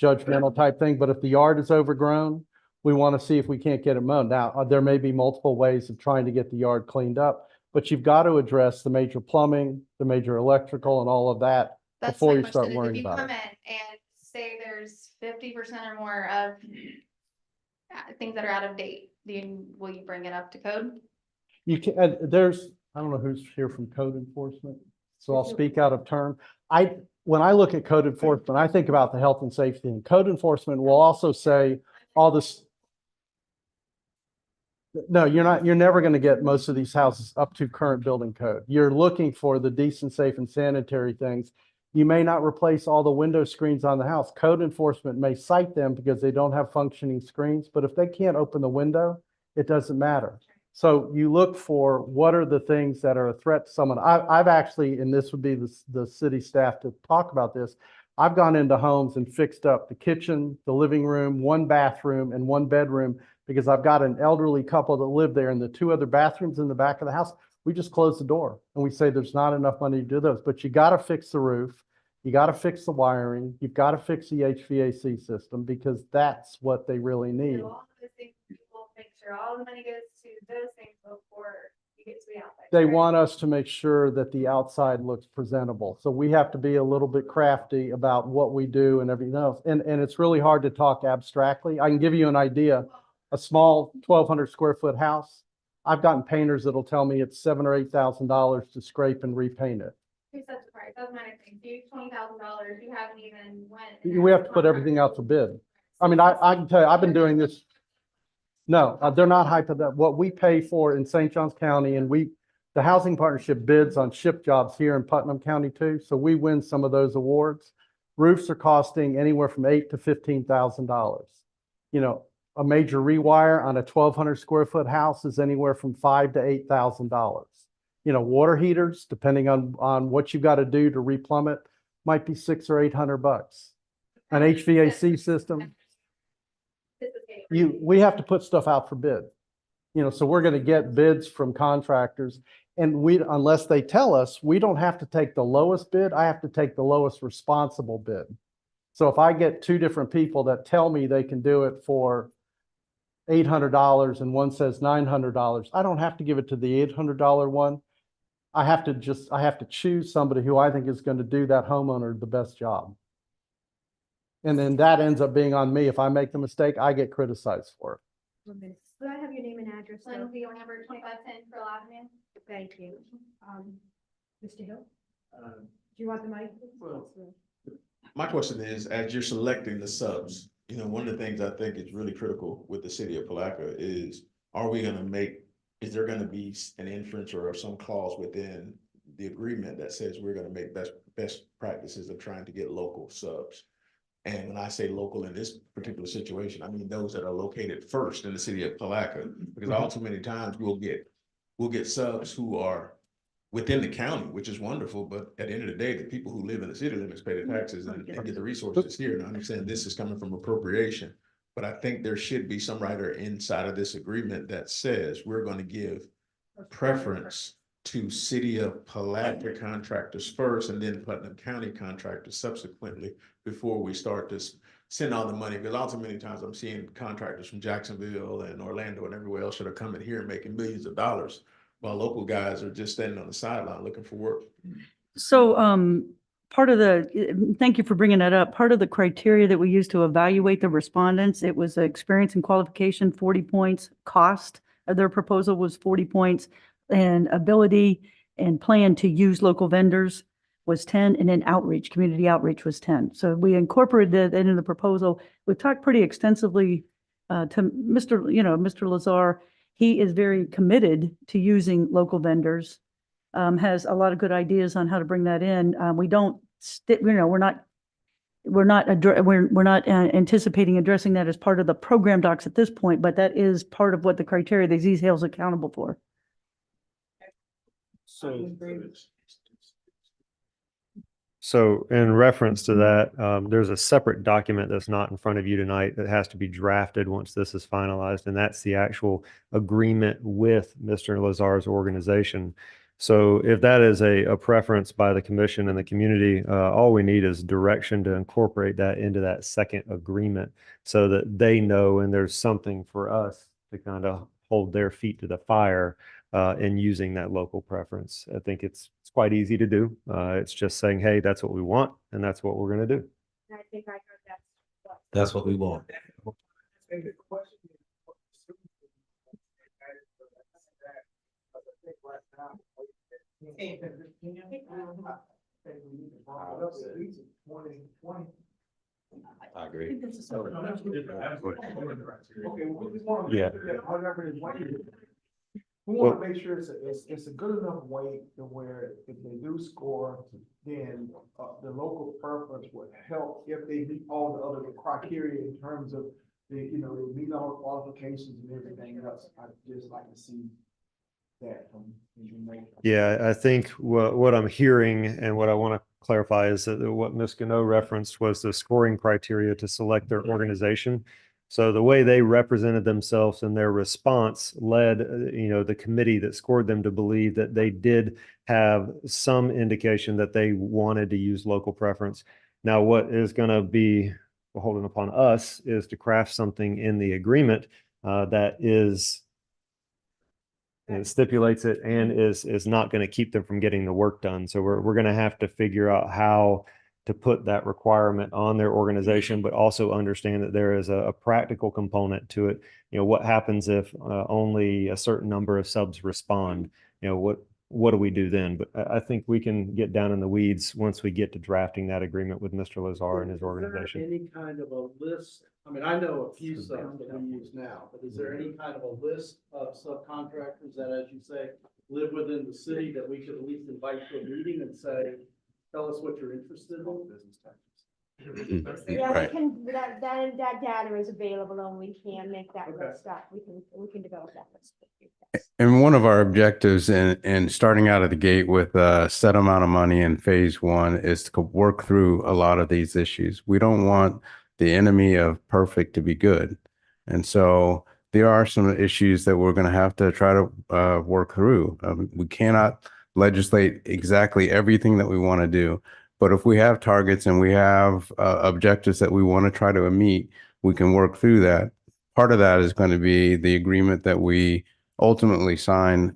judgmental type thing. But if the yard is overgrown, we want to see if we can't get it mowed. Now, there may be multiple ways of trying to get the yard cleaned up, but you've got to address the major plumbing, the major electrical, and all of that That's before my you start question, is if worrying you about come it. in and say there's 50% or more of things that are out of date, will you bring it up to code? You can, I don't know who's here from code enforcement, so I'll speak out of turn. When I look at code enforcement, I think about the health and safety, and code enforcement will also say all this. No, you're never going to get most of these houses up to current building code. You're looking for the decent, safe, and sanitary things. You may not replace all the window screens on the house. Code enforcement may cite them because they don't have functioning screens, but if they can't open the window, it doesn't matter. So you look for what are the things that are a threat to someone. I've actually, and this would be the city staff to talk about this, I've gone into homes and fixed up the kitchen, the living room, one bathroom, and one bedroom because I've got an elderly couple that live there, and the two other bathrooms in the back of the house, we just close the door and we say there's not enough money to do those. But you got to fix the roof, you got to fix the wiring, you've got to fix the HVAC system because that's what they really need. So all of those things, people make sure all the money goes to those things before you get to the outside. They correct? want us to make sure that the outside looks presentable. So we have to be a little bit crafty about what we do and everything else. And it's really hard to talk abstractly. I can give you an idea. A small 1,200 square foot house, I've gotten painters that'll tell me it's $7,000 or $8,000 to scrape and repaint it. Who sets the price? That's my next thing. Do $20,000, you haven't even went. We have to put everything out for bid. I mean, I can tell you, I've been doing this. No, they're not hyped up. What we pay for in St. Johns County, and the Housing Partnership bids on ship jobs here in Putnam County too. So we win some of those awards. Roofs are costing anywhere from $8,000 to $15,000. You know, a major rewire on a 1,200 square foot house is anywhere from $5,000 to $8,000. You know, water heaters, depending on what you've got to do to replumb it, might be $600 or $800. An HVAC system, we have to put stuff out for bid. You know, so we're going to get bids from contractors, and unless they tell us, we don't have to take the lowest bid. I have to take the lowest responsible bid. So if I get two different people that tell me they can do it for $800 and one says $900, I don't have to give it to the $800 one. I have to choose somebody who I think is going to do that homeowner the best job. And then that ends up being on me. If I make the mistake, I get criticized for it. 1 minute. Could I have your name and address? though? Lindsay, number 2510 Pearl Avenue. Thank you. Mr. Hill? Do you want the mic? Well, my question is, as you're selecting the subs, you know, one of the things I think is really critical with the city of Palatka is, is there gonna be an inference or some clause within the agreement that says we're gonna make best practices of trying to get local subs? And when I say local in this particular situation, I mean those that are located first in the city of Palatka, because all too many times we'll get subs who are within the county, which is wonderful, but at the end of the day, the people who live in the city limits pay the taxes and get the resources here. And I understand this is coming from appropriation, but I think there should be some rider inside of this agreement that says we're going to give preference to city of Palatka contractors first and then Putnam County contractors subsequently before we start to send all the money. Because also many times I'm seeing contractors from Jacksonville and Orlando and everywhere else that are coming here and making millions of dollars, while local guys are just standing on the sideline looking for work. So thank you for bringing that up. Part of the criteria that we used to evaluate the respondents, it was experience and qualification, 40 points, cost of their proposal was 40 points, and ability and plan to use local vendors was 10, and then outreach, community outreach was 10. So we incorporated that into the proposal. We've talked pretty extensively to Mr. Lazar. He is very committed to using local vendors, has a lot of good ideas on how to bring that in. We don't, we're not we're not anticipating addressing that as part of the program docs at this point, but that is part of what the criteria that ZZale is accountable for. So in reference to that, there's a separate document that's not in front of you tonight that has to be drafted once this is finalized, and that's the actual agreement with Mr. Lazar's organization. So if that is a preference by the commission and the community, all we need is direction to incorporate that into that second agreement so that they know and there's something for us to kind of hold their feet to the fire in using that local preference. I think it's quite easy to do. It's just saying, hey, that's what we want, and that's what we're going to do. I think I heard that. That's what we want. I agree. Yeah. We want to make sure it's a good enough weight to where if they do score, then the local preference would help if they meet all the other criteria in terms of they meet all the qualifications and everything else. I'd just like to see that from information. Yeah, I think what I'm hearing and what I want to clarify is that what Ms. Gano referenced was the scoring criteria to select their organization. So the way they represented themselves and their response led, the committee that scored them to believe that they did have some indication that they wanted to use local preference. Now, what is going to be beholden upon us is to craft something in the agreement that is and it stipulates it and is not going to keep them from getting the work done. So we're going to have to figure out how to put that requirement on their organization, but also understand that there is a practical component to it. What happens if only a certain number of subs respond? What do we do then? But I think we can get down in the weeds once we get to drafting that agreement with Mr. Lazar and his organization. Any kind of a list? I mean, I know a few subs that we use now, but is there any kind of a list of subcontractors that, as you say, live within the city that we could at least invite to a meeting and say, tell us what you're interested in? Yeah, Right. that data is available and we can make that list up. We can develop that list. And one of our objectives in starting out of the gate with a set amount of money in phase one is to work through a lot of these issues. We don't want the enemy of perfect to be good. And so there are some issues that we're going to have to try to work through. We cannot legislate exactly everything that we want to do. But if we have targets and we have objectives that we want to try to meet, we can work through that. Part of that is going to be the agreement that we ultimately sign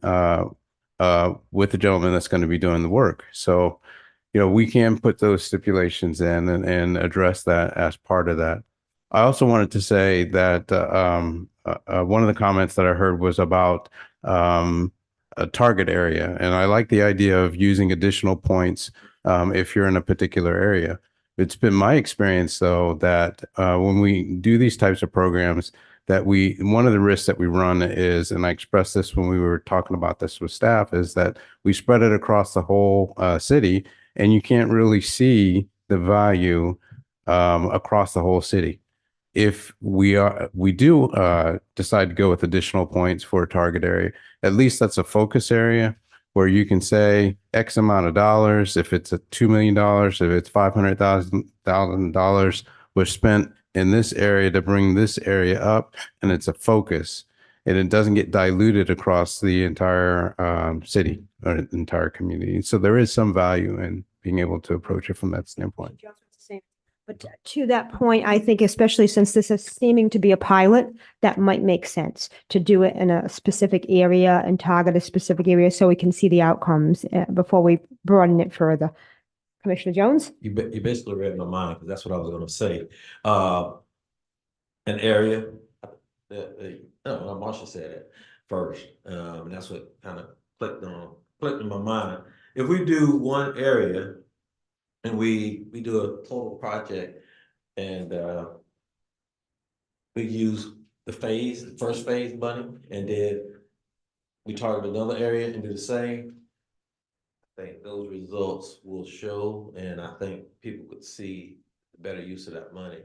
with the gentleman that's going to be doing the work. So, we can put those stipulations in and address that as part of that. I also wanted to say that one of the comments that I heard was about a target area. And I like the idea of using additional points if you're in a particular area. It's been my experience, though, that when we do these types of programs, that one of the risks that we run is, and I expressed this when we were talking about this with staff, is that we spread it across the whole city and you can't really see the value across the whole city. If we do decide to go with additional points for a target area, at least that's a focus area where you can say X amount of dollars. If it's $2 million, if it's $500,000 was spent in this area to bring this area up, and it's a focus, and it doesn't get diluted across the entire city or entire community. So there is some value in being able to approach it from that standpoint. But to that point, I think especially since this is seeming to be a pilot, that might make sense to do it in a specific area and target a specific area so we can see the outcomes before we broaden it further. Commissioner Jones? You basically read my mind, because that's what I was going to say. An area, Marsha said it first, and that's what kind of clicked in my mind. If we do one area and we do a total project and we use the first phase money, and then we target another area and do the same, I think those results will show, and I think people could see the better use of that money.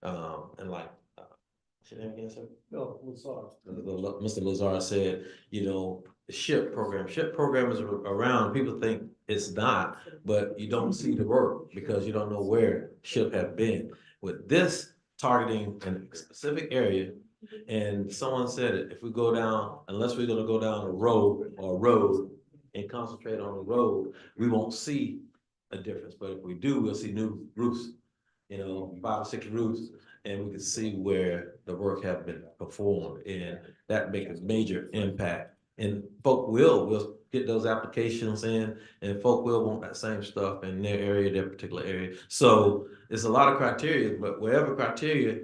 And like, what's your name again, sir? No, I'm sorry. Mr. Lazar said, you know, the SHIP program is around, people think it's not, but you don't see the work because you don't know where SHIP have been. With this targeting a specific area, and someone said it, if we go down, unless we're gonna go down a road and concentrate on the road, we won't see a difference, but if we do, we'll see new roofs, you know, 5 or 6 roofs, and we can see where the work have been performed, and that makes a major impact. And folk will get those applications in, and folk will want that same stuff in their area, their particular area. So it's a lot of criteria, but wherever criteria,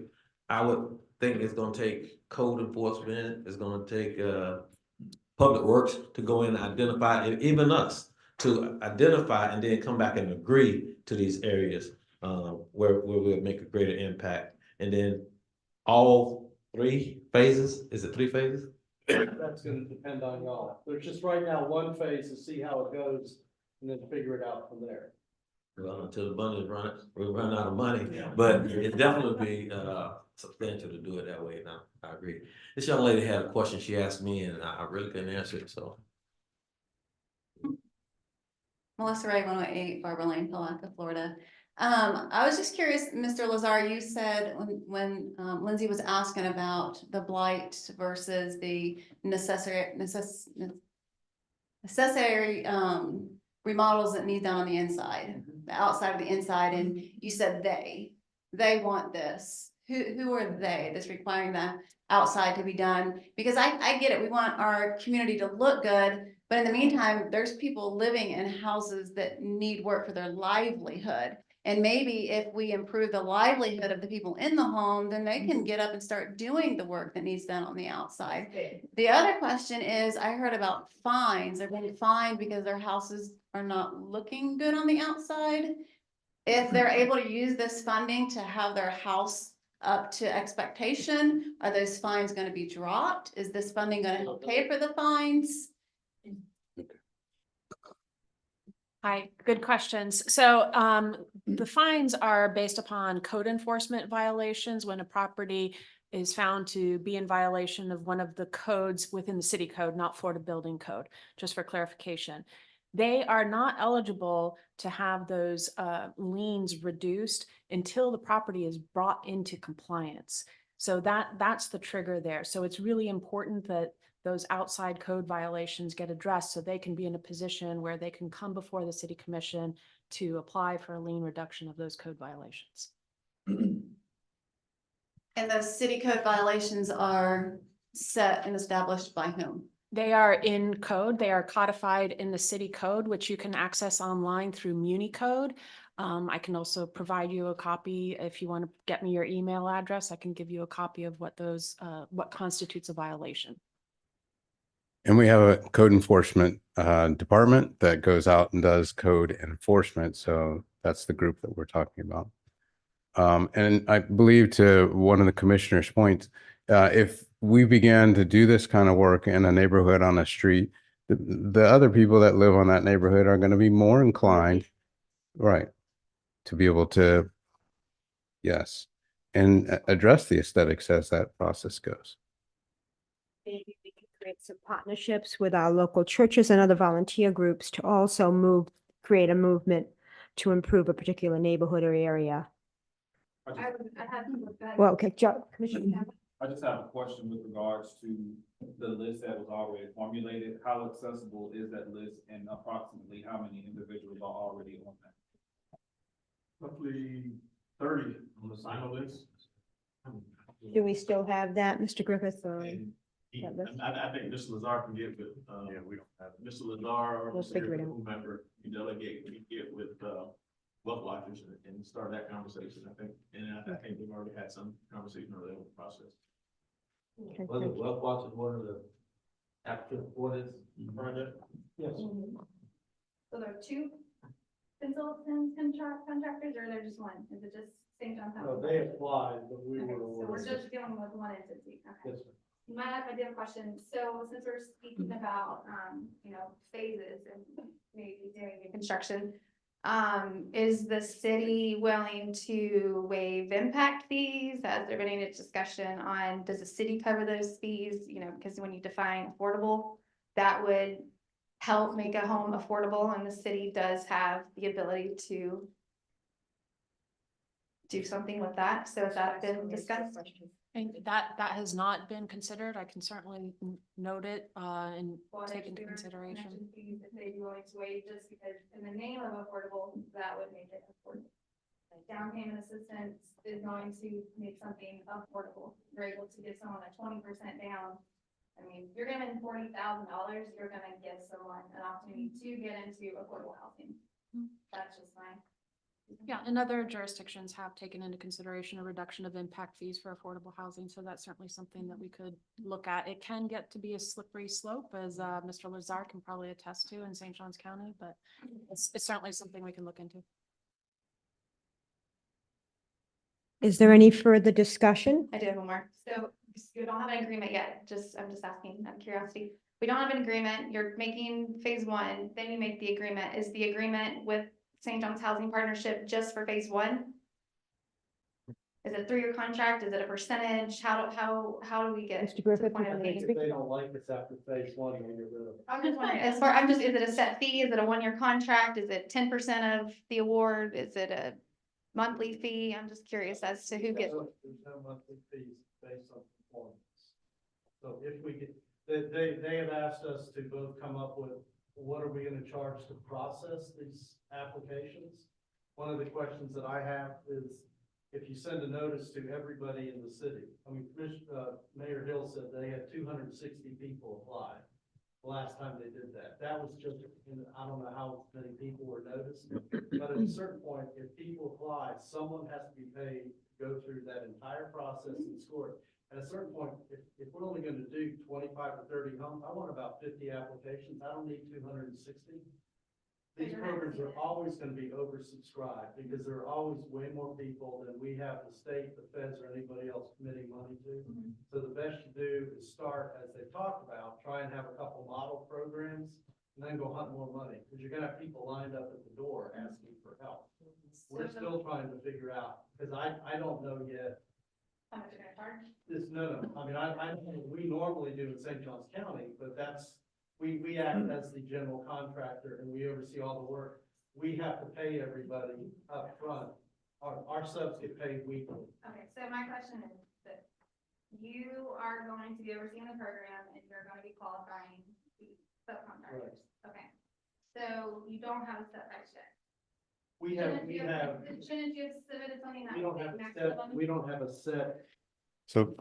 I would think it's gonna take code enforcement, it's gonna take public works to go in and identify, and even us to identify and then come back and agree to these areas where we'll make a greater impact. And then all 3 phases, is it 3 phases? That's gonna depend on y'all. There's just right now one phase to see how it goes and then figure it out from there. Well, until the money is run, we'll run out of money, but it definitely be substantial to do it that way now. I agree. This young lady had a question she asked me and I really couldn't answer it, so. Melissa Ray, 108 Barbara Lane, Palatka, Florida. I was just curious, Mr. Lazar, you said when Lindsay was asking about the blight versus the necessary remodels that need done on the inside, the outside of the inside, and you said they want this. Who are they that's requiring the outside to be done? Because I get it, we want our community to look good, but in the meantime, there's people living in houses that need work for their livelihood. And maybe if we improve the livelihood of the people in the home, then they can get up and start doing the work that needs done on the outside. The other question is, I heard about fines. They're being fined because their houses are not looking good on the outside. If they're able to use this funding to have their house up to expectation, are those fines going to be dropped? Is this funding going to help pay for the fines? Hi, good questions. So the fines are based upon code enforcement violations when a property is found to be in violation of one of the codes within the city code, not Florida Building Code, just for clarification. They are not eligible to have those liens reduced until the property is brought into compliance. So that's the trigger there. So it's really important that those outside code violations get addressed so they can be in a position where they can come before the city commission to apply for a lien reduction of those code violations. And those city code violations are set and established by whom? They are in code. They are codified in the city code, which you can access online through Muni Code. I can also provide you a copy if you want to get me your email address. I can give you a copy of what those what constitutes a violation. And we have a code enforcement department that goes out and does code enforcement. So that's the group that we're talking about. And I believe, to one of the commissioner's points, if we began to do this kind of work in a neighborhood on a street, the other people that live on that neighborhood are going to be more inclined, right, to be able to, yes, and address the aesthetics as that process goes. Maybe we can create some partnerships with our local churches and other volunteer groups to also create a movement to improve a particular neighborhood or area. Well, okay, Commissioner. I just have a question with regards to the list that was already formulated. How accessible is that list, and approximately how many individuals are already on that? Roughly 30 on the final list. Do we still have that, Mr. Griffith? And I think Mr. Lazar can get with, we don't have Mr. Lazar or We'll figure it out. whomever you delegate, we get with, Wealth Watchers and start that conversation, I think. And I think we've already had some conversation earlier in the process. Okay, Was thank it you. Wealth Watchers one of the applicants for this project? Yes. So there are 2 consultants, contractors, or they're just one? Is it just St. John's? No, they applied, but we Okay, were. so we're just dealing with one entity, okay. Yes, sir. You might have, I did have a question. So since we're speaking about, you know, phases and maybe doing the construction, Is the city willing to waive impact fees? Has there been any discussion on, does the city cover those fees? You know, because when you define affordable, that would help make a home affordable, and the city does have the ability to do something with that. So has that been discussed? And that has not been considered. I can certainly note it, and take into consideration. Fees if they'd be willing to waive, just because in the name of affordable, that would make it affordable. Like down payment assistance is going to make something affordable. You're able to give someone a 20% down. I mean, if you're giving $40,000, you're gonna give someone an opportunity to get into affordable housing. That's just fine. Yeah, and other jurisdictions have taken into consideration a reduction of impact fees for affordable housing, so that's certainly something that we could look at. It can get to be a slippery slope, as Mr. Lazar can probably attest to in St. Johns County, but it's certainly something we can look into. Is there any further discussion? I do have one more. So you don't have an agreement yet. I'm just asking out of curiosity. We don't have an agreement. You're making phase one, then you make the agreement. Is the agreement with St. John's Housing Partnership just for phase one? Is it a 3-year contract? Is it a percentage? How do we get? Mr. to the Griffith, point of would you being- like to If they don't like us after phase one, then get rid of it. I'm just wondering, is it a set fee? Is it a 1-year contract? Is it 10% of the award? Is it a monthly fee? I'm just curious as to who gets. There's no monthly fees based on performance. So if we get, they have asked us to both come up with, what are we gonna charge to process these applications? One of the questions that I have is, if you send a notice to everybody in the city, I mean, Mayor Hill said they had 260 people apply the last time they did that. That was just, I don't know how many people were noticed, but at a certain point, if people apply, someone has to be paid to go through that entire process and score it. At a certain point, if we're only gonna do 25 or 30 homes, I want about 50 applications. I don't need 260. These programs are always gonna be oversubscribed because there are always way more people than we have the state, the feds, or anybody else committing money to. So the best you do is start, as they talked about, try and have a couple model programs and then go hunt more money, because you're gonna have people lined up at the door asking for help. We're still trying to figure out, because I don't know yet. How much you're gonna charge? No. I mean, I know what we normally do in St. Johns County, but that's, we act as the general contractor and we oversee all the work. We have to pay everybody up front. Our subs get paid weekly. Okay, so my question is that you are going to be overseeing the program and you're going to be qualifying the subcontractors. Okay, so you don't have a set price yet. Shouldn't you have submitted something that would make maximum? We don't have a set. So,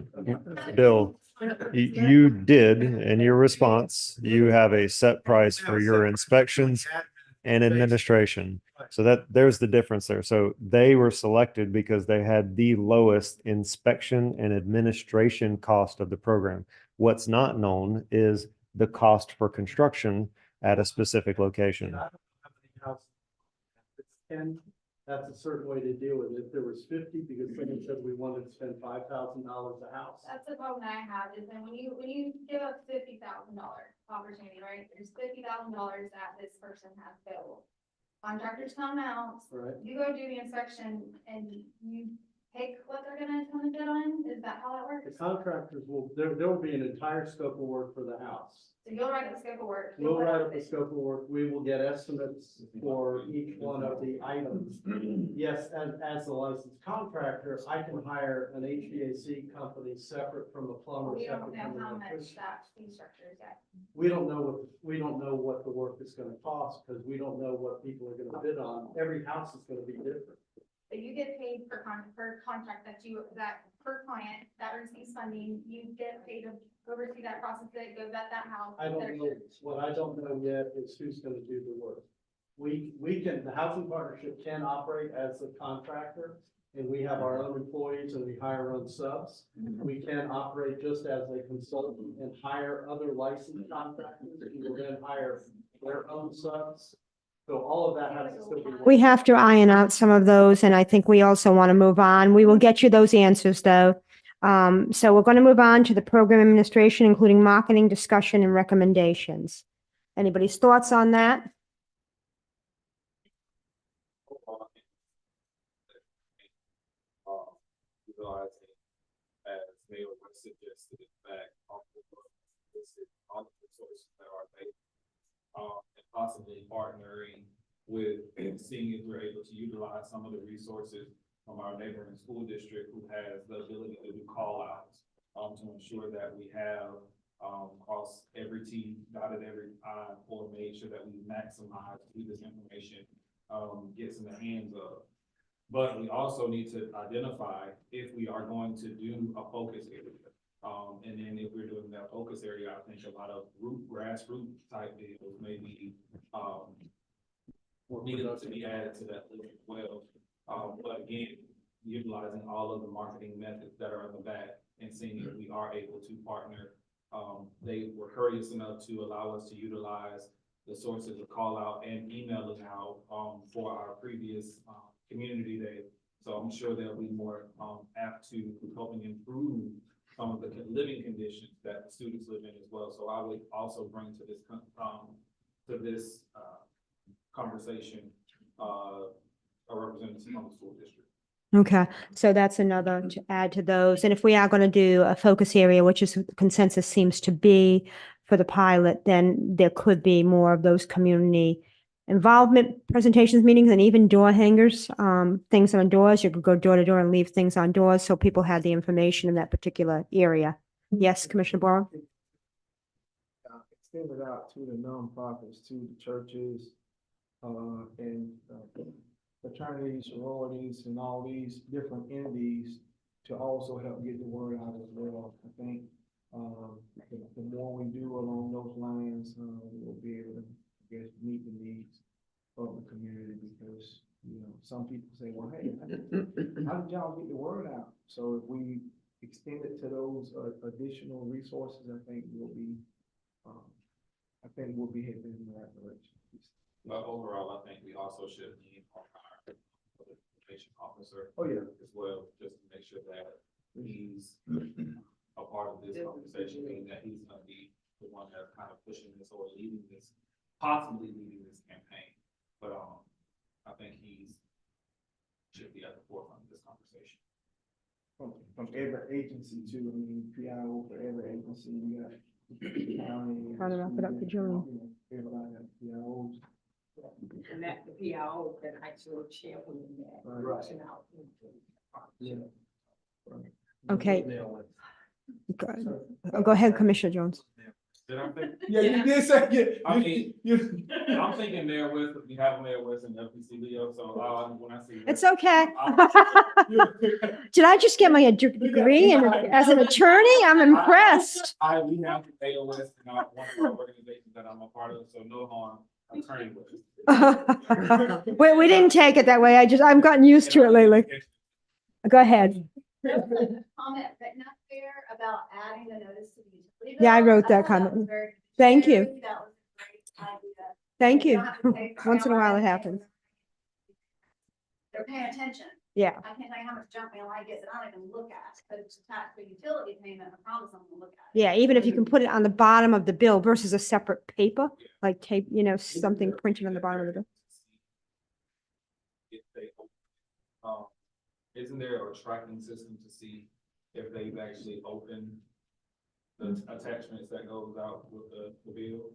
Bill, you did, in your response, you have a set price for your inspections and administration. So there's the difference there. So they were selected because they had the lowest inspection and administration cost of the program. What's not known is the cost for construction at a specific location. That's a certain way to deal with it. If there was 50, because someone said we wanted to spend $5,000 a house. That's the problem that I have is that when you give up $50,000 opportunity, right? There's $50,000 that this person has available. Contractors come out, Right. you go do the inspection and you pick what they're gonna come and bid on? Is that how that works? The contractors there will be an entire scope of work for the house. So you'll write the scope of work. We'll write up the scope of work. We will get estimates for each one of the items. Yes, as a licensed contractor, I can hire an HVAC company separate from a plumber. We don't separate know from an how much electrician. that fee structure is yet. We don't know what the work is gonna cost, because we don't know what people are gonna bid on. Every house is gonna be different. So you get paid per contract that per client that receives funding, you get paid to oversee that process, that goes at that house. I don't know, what I don't know yet is who's gonna do the work. The housing partnership can operate as a contractor, and we have our own employees and we hire our own subs. We can operate just as a consultant and hire other licensed contractors, who will then hire their own subs. So all of that has to still be. We have to iron out some of those, and I think we also want to move on. We will get you those answers, though. So we're going to move on to the program administration, including marketing, discussion, and recommendations. Anybody's thoughts on that? utilizing, as Mayor West suggested, in fact, all the resources that are available, and possibly partnering with and seeing if we're able to utilize some of the resources from our neighboring school district who has the ability to do call outs, to ensure that we have, crossed every T, dotted every I, or made sure that we maximize who this information, gets in the hands of. But we also need to identify if we are going to do a focus area. And then if we're doing that focus area, I think a lot of grassroots type deals may be, needed to be added to that list as well. But again, utilizing all of the marketing methods that are in the back and seeing if we are able to partner. They were courteous enough to allow us to utilize the sources of call out and emailing out, for our previous, community day. So I'm sure they'll be more, apt to helping improve some of the living conditions that the students live in as well. So I would also bring to this, conversation, a representative from the school district. Okay, so that's another to add to those. And if we are going to do a focus area, which is consensus seems to be for the pilot, then there could be more of those community involvement presentations, meetings, and even door hangers, things on doors. You could go door to door and leave things on doors so people had the information in that particular area. Yes, Commissioner Borrow? Extend it out to the nonprofits, to the churches, and fraternities, sororities, and all these different entities to also help get the word out as well. I think the more we do along those lines, we'll be able to, I guess, meet the needs of the community, because, you know, some people say, well, hey, how did y'all get the word out? So if we extend it to those additional resources, I think we'll be heading in the right direction. But overall, I think we also should lean on our information officer. Oh, yeah. As well, just to make sure that he's a part of this conversation, meaning that he's gonna be the one that's kind of pushing this or leading this, possibly leading this campaign. But, I think should be at the forefront of this conversation. From every agency too, I mean, PIO for every agency, we got. Trying to wrap it up for Julie. Everybody has PIOs. And that the PIO can actually champion that. Right. Yeah. Okay. Go ahead, Commissioner Jones. Did I think? Yeah, you did say, yeah. I mean, I'm thinking Mayor West, we have Mayor West and FPC Leo, so, when I see. It's okay. Did I just get my degree as an attorney? I'm impressed. We have AOS in one of our organizations that I'm a part of, so no harm, attorney with. We didn't take it that way. I've gotten used to it lately. Go ahead. Comment, but not fair about adding the notice to the utility bill. Yeah, I wrote that thought comment. was very Thank you. necessary. That was a great idea. Thank You you. don't have to pay for Once in a while it it. happens. They're paying attention. Yeah. I can't tell you how much junk mail I get that I don't even look at, but it's attached to a utility payment. I promise I'm gonna look at it. Yeah, even if you can put it on the bottom of the bill versus a separate paper, like tape, something printed on the bottom of the bill. If they, isn't there a tracking system to see if they've actually opened the attachments that goes out with the bill?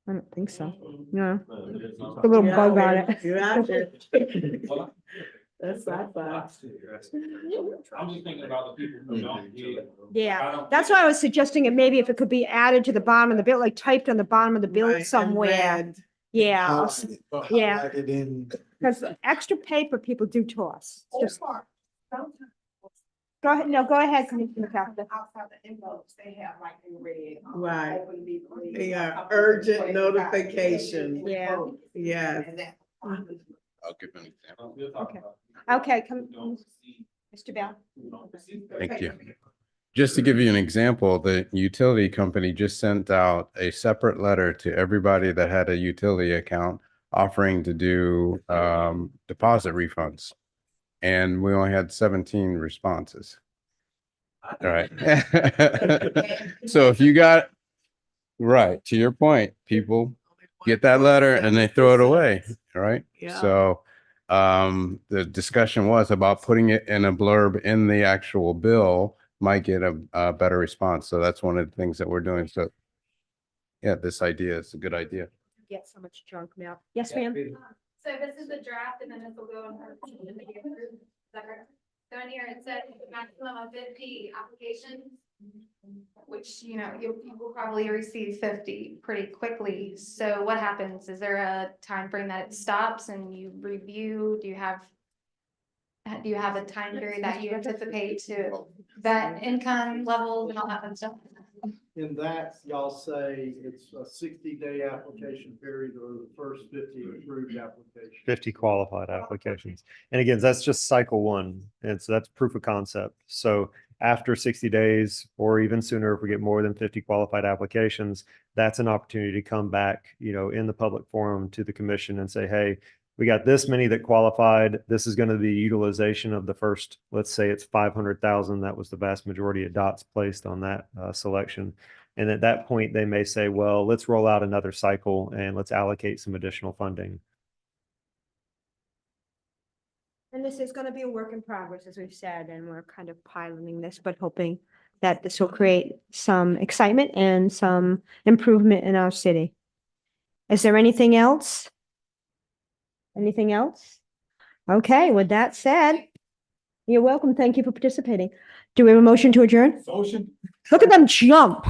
I don't think so. No, There's no- a little bug on it. You're out there. Well, That's sci-fi. I'm just thinking about the people who don't get it. I Yeah, don't that's think- why I was suggesting it maybe if it could be added to the bottom of the bill, like typed on the bottom of the bill somewhere. Yeah, yeah. Highlighted in. Because extra paper people do to us. Just go ahead. No, go ahead, Commissioner McCaffrey. Outside the envelopes, they have like in red. Right. open be please, They are couple urgent days, notification. Yeah. Yes. And that- I'll give an example. We'll talk Okay. about Okay, who don't receive- Mr. Bell. who don't receive that. Thank you. Just to give you an example, the utility company just sent out a separate letter to everybody that had a utility account offering to do deposit refunds. And we only had 17 responses. All right. So if you got, right, to your point, people get that letter and they throw it away, right? Yeah. So the discussion was about putting it in a blurb in the actual bill might get a better response. So that's one of the things that we're doing. So yeah, this idea is a good idea. Get so much junk mail. Yes, ma'am. So this is the draft and then this will go on. Is that correct? So in here, it said maximum of 50 applications, which, you know, you will probably receive 50 pretty quickly. So what happens? Is there a time frame that it stops and you review? Do you have a time period that you anticipate to vet income levels and all that kind of stuff? In that, y'all say it's a 60-day application period or the first 50 approved applications. 50 qualified applications. And again, that's just cycle one. And so that's proof of concept. So after 60 days or even sooner, if we get more than 50 qualified applications, that's an opportunity to come back, you know, in the public forum to the commission and say, hey, we got this many that qualified. This is going to be utilization of the first, let's say it's 500,000. That was the vast majority of dots placed on that selection. And at that point, they may say, well, let's roll out another cycle and let's allocate some additional funding. And this is going to be a work in progress, as we've said, and we're kind of piloting this, but hoping that this will create some excitement and some improvement in our city. Is there anything else? Anything else? Okay, with that said, you're welcome. Thank you for participating. Do we have a motion to adjourn? Motion. Look at them jump.